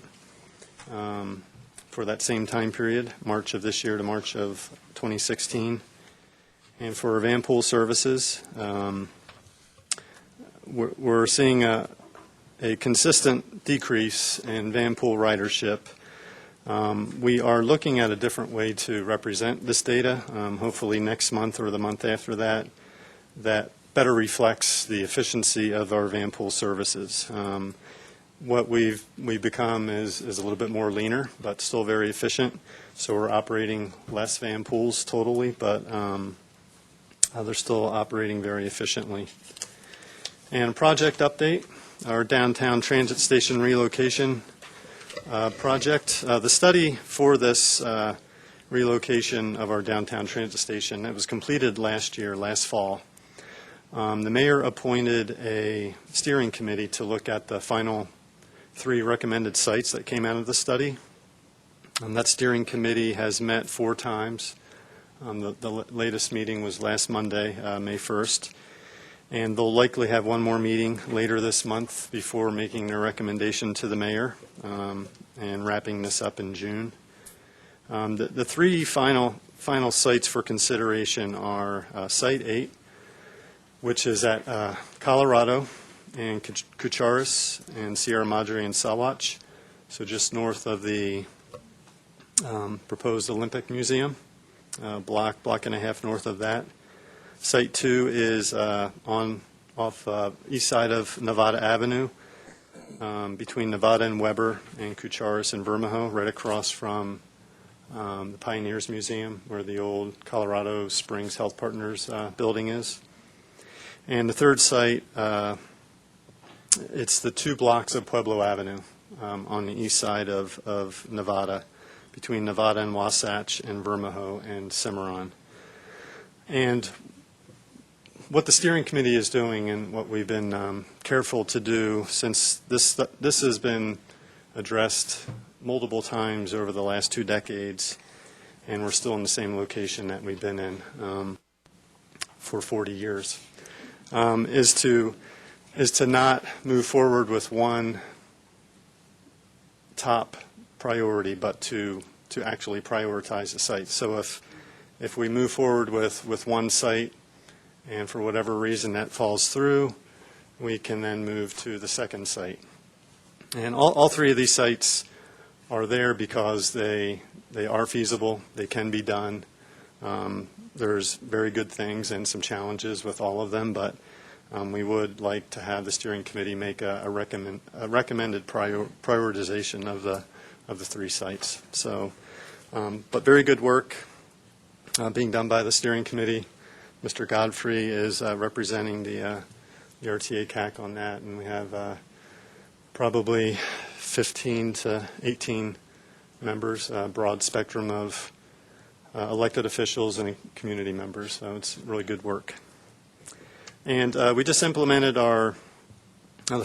S15: for that same time period, March of this year to March of 2016. And for our van pool services, we're seeing a consistent decrease in van pool ridership. We are looking at a different way to represent this data, hopefully next month or the month after that, that better reflects the efficiency of our van pool services. What we've become is a little bit more leaner, but still very efficient. So we're operating less van pools totally, but they're still operating very efficiently. And project update, our downtown transit station relocation project. The study for this relocation of our downtown transit station, it was completed last fall. The mayor appointed a steering committee to look at the final 3 recommended sites that came out of the study. That steering committee has met 4 times. The latest meeting was last Monday, May 1st. And they'll likely have one more meeting later this month before making their recommendation to the mayor and wrapping this up in June. The 3 final sites for consideration are Site 8, which is at Colorado and Cucharis and Sierra Madre and Sawatch, so just north of the proposed Olympic Museum, block and a half north of that. Site 2 is off east side of Nevada Avenue, between Nevada and Weber and Kucharis and Vermijo, right across from the Pioneers Museum, where the old Colorado Springs Health Partners building is. And the third site, it's the 2 blocks of Pueblo Avenue on the east side of Nevada, between Nevada and Wasatch and Vermijo and Cimarron. And what the steering committee is doing, and what we've been careful to do, since this has been addressed multiple times over the last 2 decades, and we're still in the same location that we've been in for 40 years, is to not move forward with one top priority, but to actually prioritize the site. So if we move forward with one site, and for whatever reason that falls through, we can then move to the second site. And all 3 of these sites are there because they are feasible, they can be done. There's very good things and some challenges with all of them, but we would like to have the steering committee make a recommended prioritization of the 3 sites. So, but very good work being done by the steering committee. Mr. Godfrey is representing the RTA CAC on that, and we have probably 15 to 18 members, a broad spectrum of elected officials and community members, so it's really good work. And we just implemented the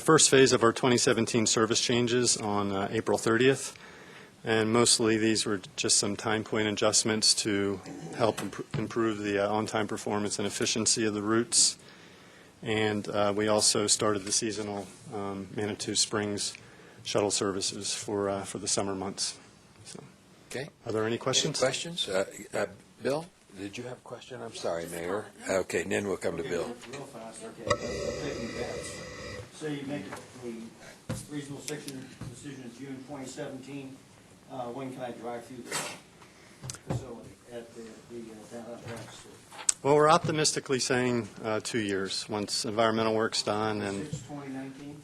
S15: first phase of our 2017 service changes on April 30th. And mostly these were just some time point adjustments to help improve the on-time performance and efficiency of the routes. And we also started the seasonal Manitou Springs shuttle services for the summer months. So,
S2: Okay.
S15: are there any questions?
S2: Any questions? Bill, did you have a question? I'm sorry, Mayor. Okay, and then we'll come to Bill.
S13: Real fast, okay. Taking bets. So you make the reasonable section decision June 2017. When can I drive through the facility at the downtown Branch Store?
S15: Well, we're optimistically saying 2 years, once environmental work's done. And
S13: 2019?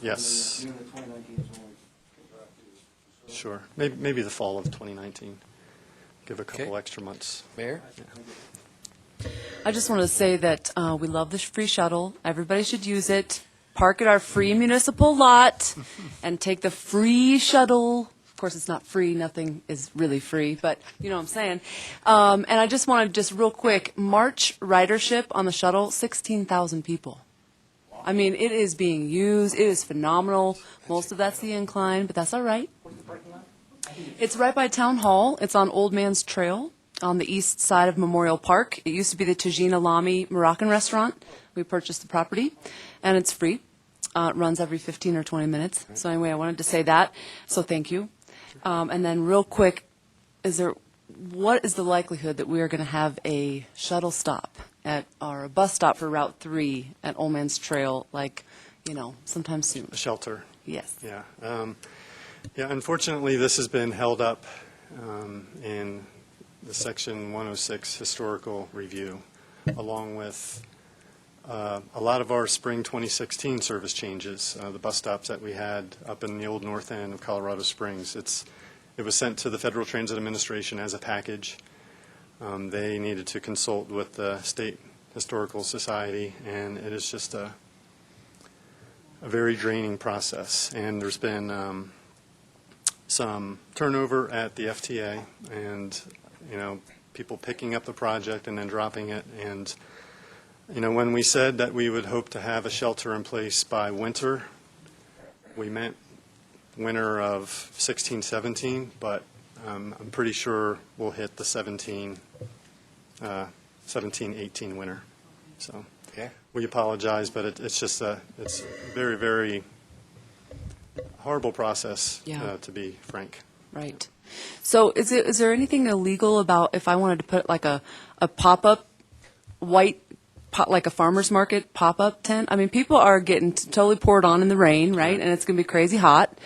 S15: yes.
S13: June of 2019 is when we can drive through this facility.
S15: Sure. Maybe the fall of 2019. Give a couple
S2: Okay.
S15: extra months.
S2: Mayor?
S4: I just want to say that we love the free shuttle. Everybody should use it. Park at our free municipal lot and take the free shuttle. Of course, it's not free. Nothing is really free, but you know what I'm saying. And I just want to just real quick, March ridership on the shuttle, 16,000 people. I mean, it is being used. It is phenomenal. Most of that's the incline, but that's all right. It's right by Town Hall. It's on Old Man's Trail on the east side of Memorial Park. It used to be the Tajina Lami Moroccan restaurant. We purchased the property, and it's free. It runs every 15 or 20 minutes. So anyway, I wanted to say that. So thank you. And then real quick, what is the likelihood that we are going to have a shuttle stop or a bus stop for Route 3 at Old Man's Trail, sometime soon?
S15: A shelter.
S4: Yes.
S15: Yeah. Yeah, unfortunately, this has been held up in the Section 106 historical review, along with a lot of our spring 2016 service changes, the bus stops that we had up in the old north end of Colorado Springs. It was sent to the Federal Transit Administration as a package. They needed to consult with the State Historical Society, and it is just a very draining process. And there's been some turnover at the FTA, and people picking up the project and then dropping it. And when we said that we would hope to have a shelter in place by winter, we meant winter of 16-17, but I'm pretty sure we'll hit the 17-18 winter. So
S2: Okay.
S15: we apologize, but it's just it's very, very horrible process, to be frank.
S4: Right. So is there anything illegal about if I wanted to put like a pop-up like a farmer's market pop-up tent? I mean, people are getting totally poured on in the rain, right? And it's going to be crazy hot.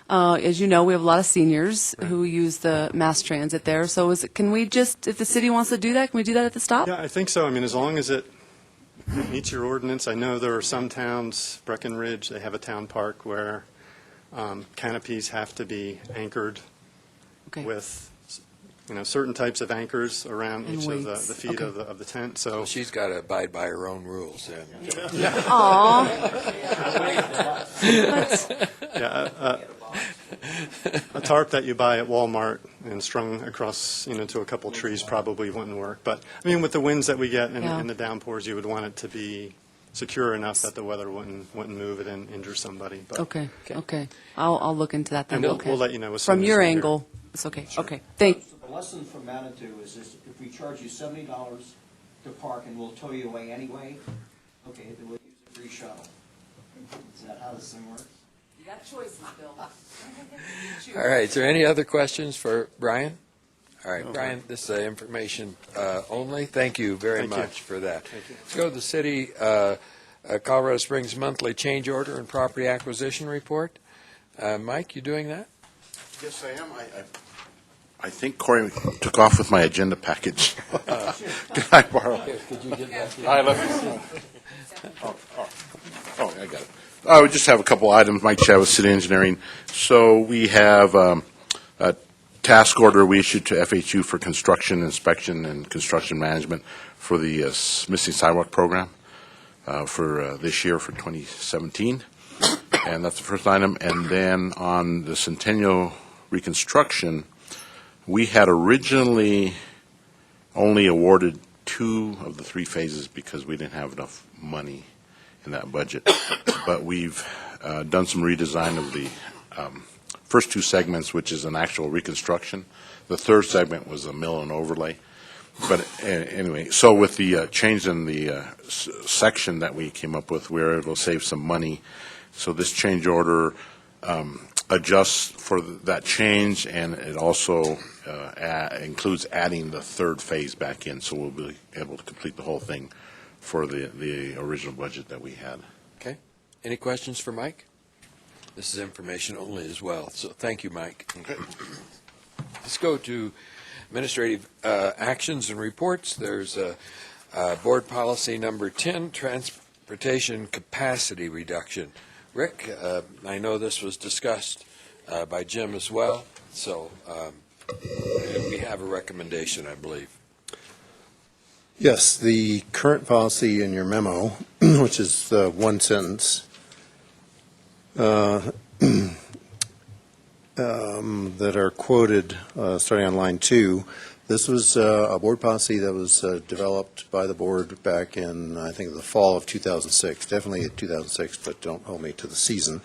S4: As you know, we have a lot of seniors who use the mass transit there. So can we just, if the city wants to do that, can we do that at the stop?
S15: Yeah, I think so. I mean, as long as it meets your ordinance. I know there are some towns, Breckenridge, they have a town park where canopies have to be anchored with, certain types of anchors around
S4: And
S15: each of
S4: weights.
S15: the feet of the tent. So
S2: She's got to abide by her own rules.
S4: Aw.
S15: a tarp that you buy at Walmart and strung across, to a couple trees probably wouldn't work. But, I mean, with the winds that we get and the downpours, you would want it to be secure enough that the weather wouldn't move it and injure somebody. But,
S4: Okay. I'll look into that then.
S15: And we'll let you know as soon
S4: From
S15: as
S4: your
S15: we hear.
S4: angle, it's okay.
S13: Sure.
S4: Okay. Thank.
S13: So the lesson from Manitou is this: if we charge you $70 to park and we'll tow you away anyway, okay, then we'll use a free shuttle. Is that how this thing works?
S4: You got choices, Bill.
S2: All right, is there any other questions for Brian? All right, Brian, this is information only. Thank you very much for that. Let's go to the city, Colorado Springs monthly change order and property acquisition report. Mike, you doing that?
S9: Yes, I am. I think Corey took off with my agenda package. Can I borrow?
S2: Could you give that?
S9: I left it. Oh, I got it. I would just have a couple items. Mike Chavez, City Engineering. So we have a task order we issued to FHU for construction inspection and construction management for the missing sidewalk program for this year, for 2017. And that's the first item. And then on the Centennial reconstruction, we had originally only awarded 2 of the 3 phases because we didn't have enough money in that budget. But we've done some redesign of the first 2 segments, which is an actual reconstruction. The third segment was a mill and overlay. But anyway, so with the change in the section that we came up with, we were able to save some money. So this change order adjusts for that change, and it also includes adding the 3rd phase back in, so we'll be able to complete the whole thing for the original budget that we had.
S2: Okay. Any questions for Mike? This is information only as well, so thank you, Mike.
S9: Okay.
S2: Let's go to administrative actions and reports. There's board policy number 10, transportation capacity reduction. Rick, I know this was discussed by Jim as well, so we have a recommendation, I believe.
S14: Yes, the current policy in your memo, which is one sentence, that are quoted starting on line 2. This was a board policy that was developed by the board back in, I think, the fall of 2006, definitely 2006, but don't hold me to the season.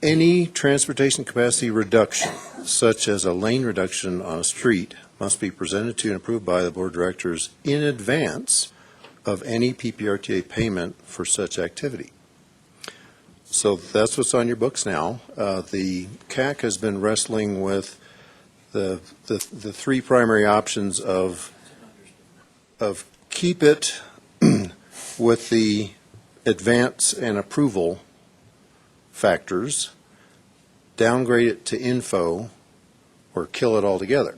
S14: Any transportation capacity reduction, such as a lane reduction on a street, must be presented to and approved by the board of directors in advance of any PPRTA payment for such activity. So that's what's on your books now. The CAC has been wrestling with the 3 primary options of keep it with the advance and approval factors, downgrade it to info, or kill it altogether.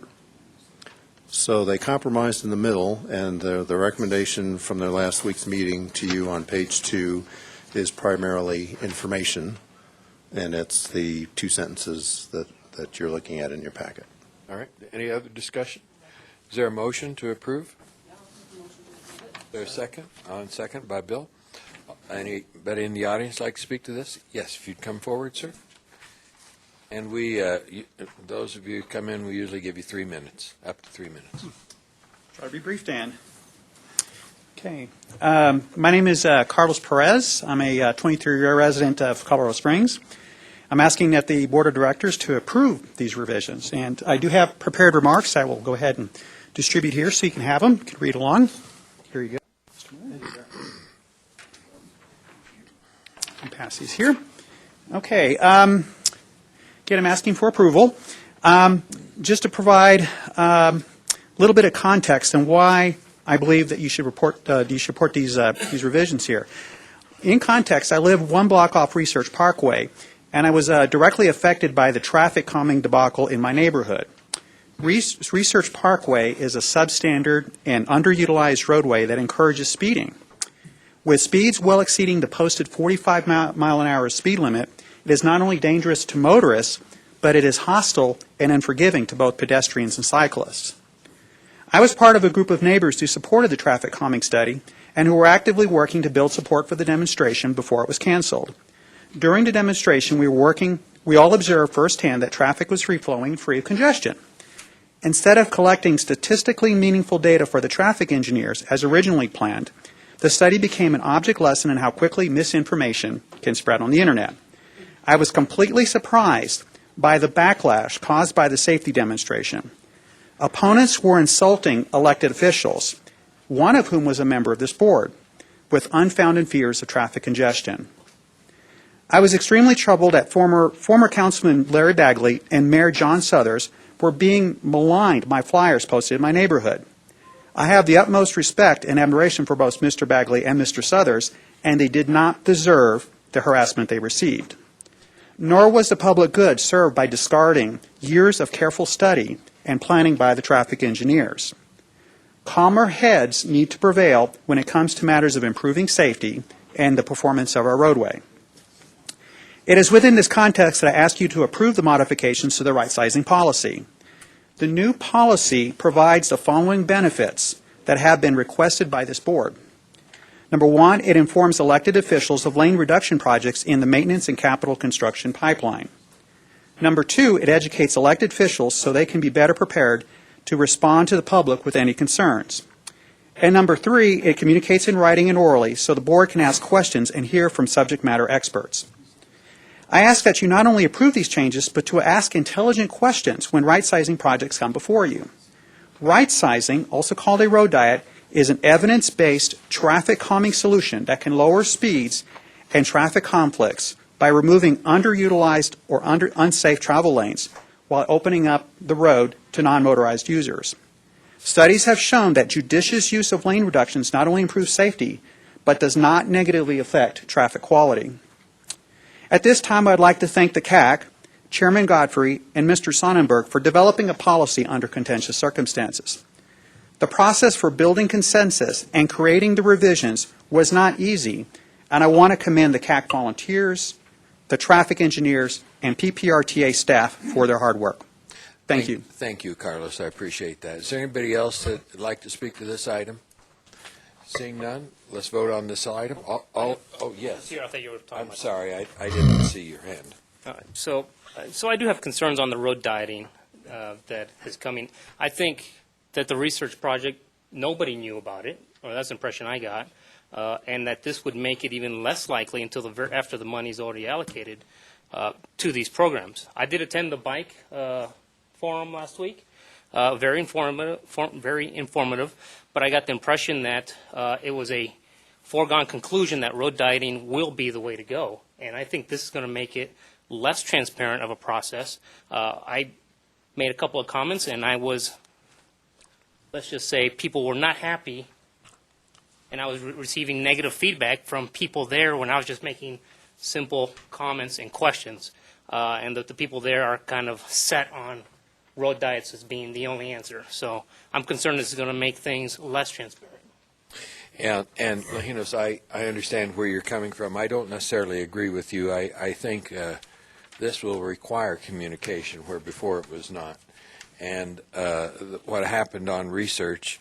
S14: So they compromised in the middle, and the recommendation from their last week's meeting to you on page 2 is primarily information, and it's the 2 sentences that you're looking at in your packet.
S2: All right. Any other discussion? Is there a motion to approve? Is there a second? On second by Bill. Anybody in the audience like to speak to this? Yes, if you'd come forward, sir. And those of you who come in, we usually give you 3 minutes, up to 3 minutes.
S16: Try to be brief, Dan. Okay. My name is Carlos Perez. I'm a 23-year resident of Colorado Springs. I'm asking that the Board of Directors to approve these revisions. And I do have prepared remarks. I will go ahead and distribute here so you can have them. You can read along. Here you go. I'll pass these here. Okay. Again, I'm asking for approval. Just to provide a little bit of context on why I believe that you should support these revisions here. In context, I live 1 block off Research Parkway, and I was directly affected by the traffic calming debacle in my neighborhood. Research Parkway is a substandard and underutilized roadway that encourages speeding. With speeds well exceeding the posted 45-mile-an-hour speed limit, it is not only dangerous to motorists, but it is hostile and unforgiving to both pedestrians and cyclists. I was part of a group of neighbors who supported the traffic calming study and who were actively working to build support for the demonstration before it was canceled. During the demonstration, we all observed firsthand that traffic was free-flowing and free of congestion. Instead of collecting statistically meaningful data for the traffic engineers as originally planned, the study became an object lesson in how quickly misinformation can spread on the Internet. I was completely surprised by the backlash caused by the safety demonstration. Opponents were insulting elected officials, one of whom was a member of this board, with unfounded fears of traffic congestion. I was extremely troubled that former Councilman Larry Bagley and Mayor John Suthers were being maligned by flyers posted in my neighborhood. I have the utmost respect and admiration for both Mr. Bagley and Mr. Suthers, and they did not deserve the harassment they received. Nor was the public good served by discarding years of careful study and planning by the traffic engineers. Calmer heads need to prevail when it comes to matters of improving safety and the performance of our roadway. It is within this context that I ask you to approve the modifications to the right-sizing policy. The new policy provides the following benefits that have been requested by this board. Number one, it informs elected officials of lane reduction projects in the maintenance and capital construction pipeline. Number two, it educates elected officials so they can be better prepared to respond to the public with any concerns. And number three, it communicates in writing and orally so the board can ask questions and hear from subject matter experts. I ask that you not only approve these changes, but to ask intelligent questions when right-sizing projects come before you. Right-sizing, also called a road diet, is an evidence-based traffic calming solution that can lower speeds and traffic conflicts by removing underutilized or unsafe travel lanes while opening up the road to non-motorized users. Studies have shown that judicious use of lane reductions not only improves safety, but does not negatively affect traffic quality. At this time, I'd like to thank the CAC, Chairman Godfrey, and Mr. Sonnenberg for developing a policy under contentious circumstances. The process for building consensus and creating the revisions was not easy, and I want to commend the CAC volunteers, the traffic engineers, and PPRTA staff for their hard work. Thank you.
S2: Thank you, Carlos. I appreciate that. Is there anybody else that would like to speak to this item? Seeing none, let's vote on this item. Oh, yes.
S3: Here, I thought you were talking
S2: I'm
S3: about.
S2: sorry, I didn't see your hand.
S3: All right. So I do have concerns on the road dieting that is coming. I think that the research project, nobody knew about it, or that's the impression I got, and that this would make it even less likely until after the money is already allocated to these programs. I did attend the bike forum last week. Very informative, but I got the impression that it was a foregone conclusion that road dieting will be the way to go. And I think this is going to make it less transparent of a process. I made a couple of comments, and I was, let's just say, people were not happy, and I was receiving negative feedback from people there when I was just making simple comments and questions, and that the people there are kind of set on road diets as being the only answer. So I'm concerned this is going to make things less transparent.
S2: And Lahinos, I understand where you're coming from. I don't necessarily agree with you. I think this will require communication where before it was not. And what happened on research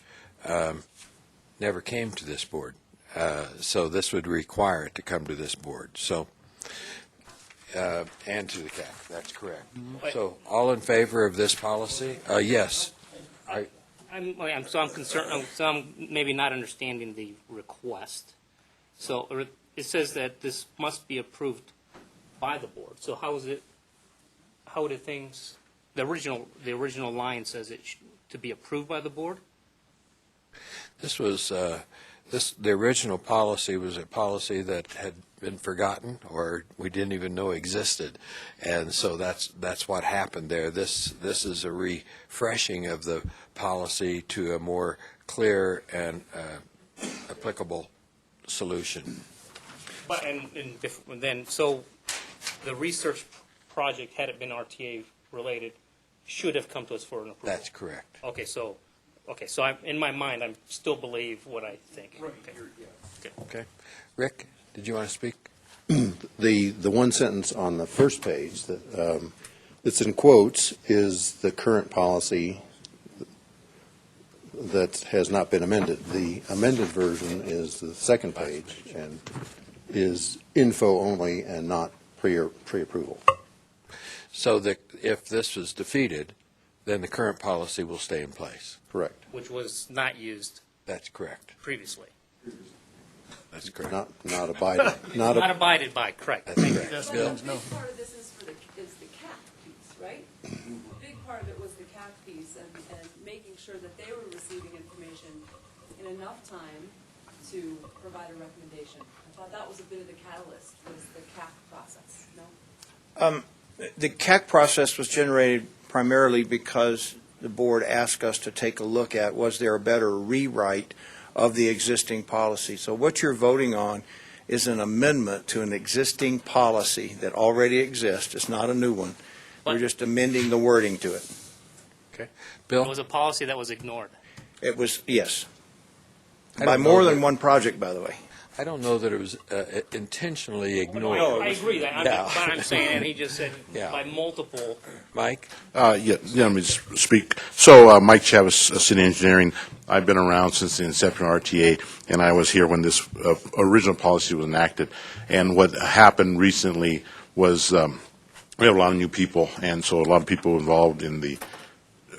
S2: never came to this board. So this would require it to come to this board. So and to the CAC. That's correct. So all in favor of this policy? Yes.
S3: I'm concerned. So I'm maybe not understanding the request. So it says that this must be approved by the board. So how is it? How did things? The original line says it to be approved by the board.
S2: This was the original policy was a policy that had been forgotten or we didn't even know existed, and so that's what happened there. This is a refreshing of the policy to a more clear and applicable solution.
S3: But then so the research project, had it been RTA related, should have come to us for an approval.
S2: That's correct.
S3: Okay, so in my mind, I still believe what I think. Right.
S2: Okay. Rick, did you want to speak?
S14: The one sentence on the first page that that's in quotes is the current policy that has not been amended. The amended version is the second page and is info only and not pre-approval.
S2: So that if this was defeated, then the current policy will stay in place.
S14: Correct.
S3: Which was not used
S2: That's correct.
S3: previously.
S2: That's correct.
S14: Not abided.
S3: Not abided by, correct.
S2: That's correct.
S1: Yes,
S2: Bill?
S1: means no.
S4: Big part of this is the CAC piece, right? A big part of it was the CAC piece and making sure that they were receiving information in enough time to provide a recommendation. I thought that was a bit of the catalyst, was the CAC process, no?
S6: The CAC process was generated primarily because the board asked us to take a look at, was there a better rewrite of the existing policy? So what you're voting on is an amendment to an existing policy that already exists. It's not a new one. We're just amending the wording to it.
S2: Okay.
S3: It
S2: Bill?
S3: was a policy that was ignored.
S6: It was, yes.
S2: I
S6: By
S2: don't know
S6: more
S2: that-
S6: than one project, by the way.
S2: I don't know that it was intentionally ignored.
S3: I agree that,
S2: Yeah.
S3: but I'm saying, and he just said
S2: Yeah.
S3: by multiple.
S2: Mike?
S9: Yeah, let me just speak. So, Mike Chavis, City Engineering. I've been around since the inception of RTA, and I was here when this original policy was enacted. And what happened recently was we have a lot of new people, and so a lot of people involved in the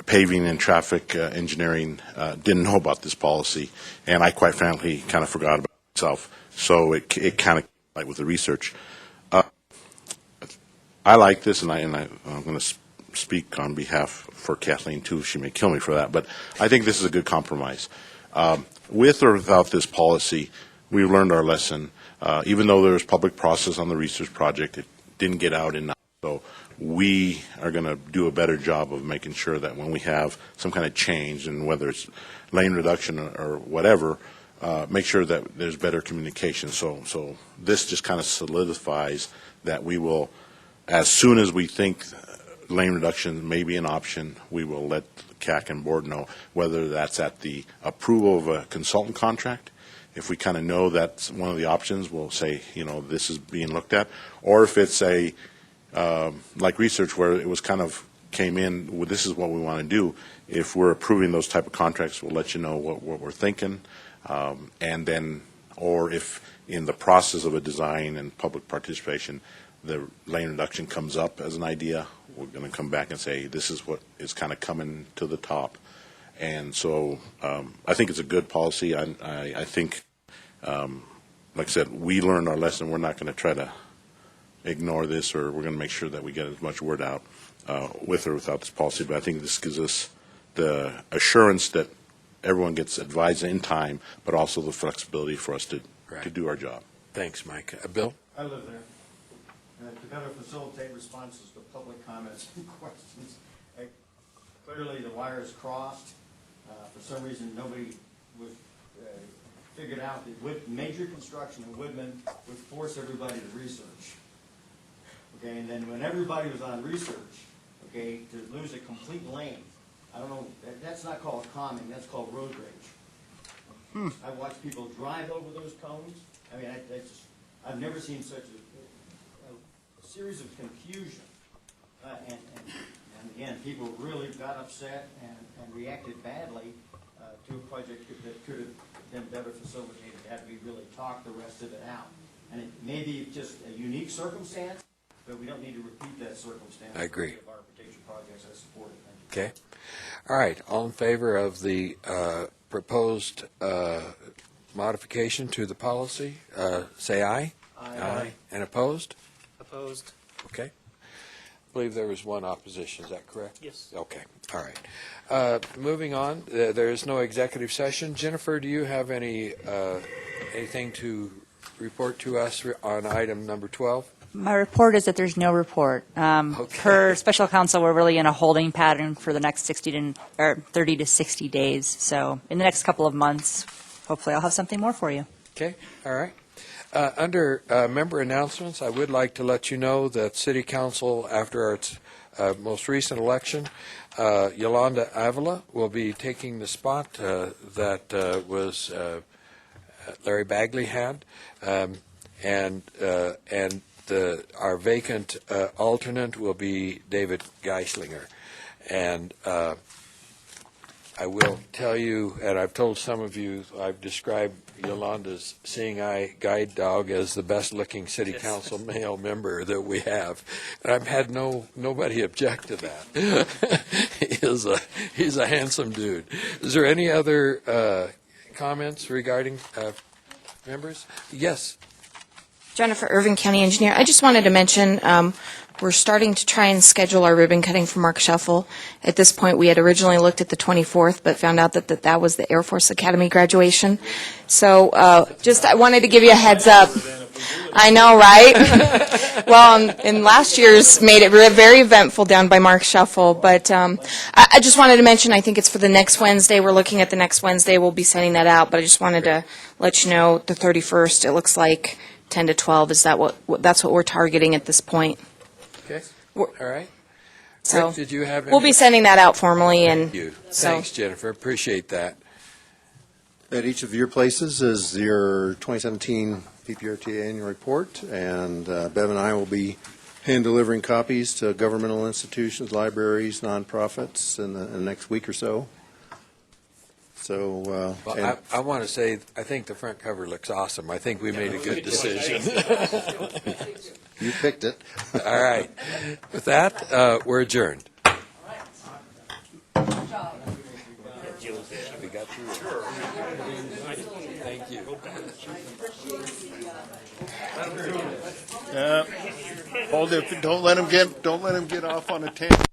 S9: paving and traffic engineering didn't know about this policy, and I quite frankly kind of forgot about it myself. So it kind of like with the research. I like this, and I'm going to speak on behalf for Kathleen too. She may kill me for that, but I think this is a good compromise. With or without this policy, we've learned our lesson. Even though there was public process on the research project, it didn't get out enough. So we are going to do a better job of making sure that when we have some kind of change, and whether it's lane reduction or whatever, make sure that there's better communication. So this just kind of solidifies that we will, as soon as we think lane reduction may be an option, we will let the CAC and board know, whether that's at the approval of a consultant contract. If we kind of know that's one of the options, we'll say, this is being looked at. Or if it's like research where it was kind of came in, well, this is what we want to do. If we're approving those type of contracts, we'll let you know what we're thinking. And then, or if in the process of a design and public participation, the lane reduction comes up as an idea, we're going to come back and say, this is what is kind of coming to the top. And so I think it's a good policy. I think, like I said, we learned our lesson. We're not going to try to ignore this, or we're going to make sure that we get as much word out with or without this policy. But I think this gives us the assurance that everyone gets advised in time, but also the flexibility for us to do our job.
S2: Thanks, Mike. Bill?
S13: I live there. To better facilitate responses to public comments and questions, clearly the wires crossed. For some reason, nobody was figured out that major construction in Woodman would force everybody to research. Okay, and then when everybody was on research, okay, to lose a complete lane, I don't know, that's not called calming, that's called road rage. I watched people drive over those cones. I mean, I've never seen such a series of confusion. And again, people really got upset and reacted badly to a project that could have been better facilitated had we really talked the rest of it out. And it may be just a unique circumstance, but we don't need to repeat that circumstance.
S2: I agree.
S13: Of our protection projects, I support it. Thank you.
S2: Okay. All right. All in favor of the proposed modification to the policy, say aye.
S13: Aye.
S2: And opposed?
S3: Opposed?
S2: Okay. I believe there was one opposition. Is that correct?
S3: Yes.
S2: Okay. All right. Moving on, there is no executive session. Jennifer, do you have anything to report to us on item number 12?
S17: My report is that there's no report. Per special counsel, we're really in a holding pattern for the next 30 to 60 days. So in the next couple of months, hopefully I'll have something more for you.
S2: Okay. All right. Under member announcements, I would like to let you know that City Council, after its most recent election, Yolanda Avila will be taking the spot that was Larry Bagley had, and our vacant alternate will be David Geislinger. And I will tell you, and I've told some of you, I've described Yolanda's seeing eye guide dog as the best looking city council male member that we have. And I've had nobody object to that. He's a handsome dude. Is there any other comments regarding members? Yes.
S18: Jennifer Irvin, County Engineer. I just wanted to mention we're starting to try and schedule our ribbon cutting for Mark Shuffle. At this point, we had originally looked at the 24th, but found out that that was the Air Force Academy graduation. So I wanted to give you a heads up. I know, right? Well, and last year's made it very eventful down by Mark Shuffle. But I just wanted to mention, I think it's for the next Wednesday. We're looking at the next Wednesday. We'll be sending that out. But I just wanted to let you know the 31st, it looks like 10 to 12. That's what we're targeting at this point.
S2: Okay. All right.
S18: So
S2: Rick, did you have
S18: we'll be sending that out formally.
S2: Thank you. Thanks, Jennifer. Appreciate that.
S14: At each of your places is your 2017 PPRTA annual report, and Bev and I will be hand-delivering copies to governmental institutions, libraries, nonprofits in the next week or so. So,
S2: well, I want to say, I think the front cover looks awesome. I think we made a good decision.
S14: You picked it.
S2: All right. With that, we're adjourned. We got through it. Thank you.
S1: Hold it. Don't let him get off on a tangent.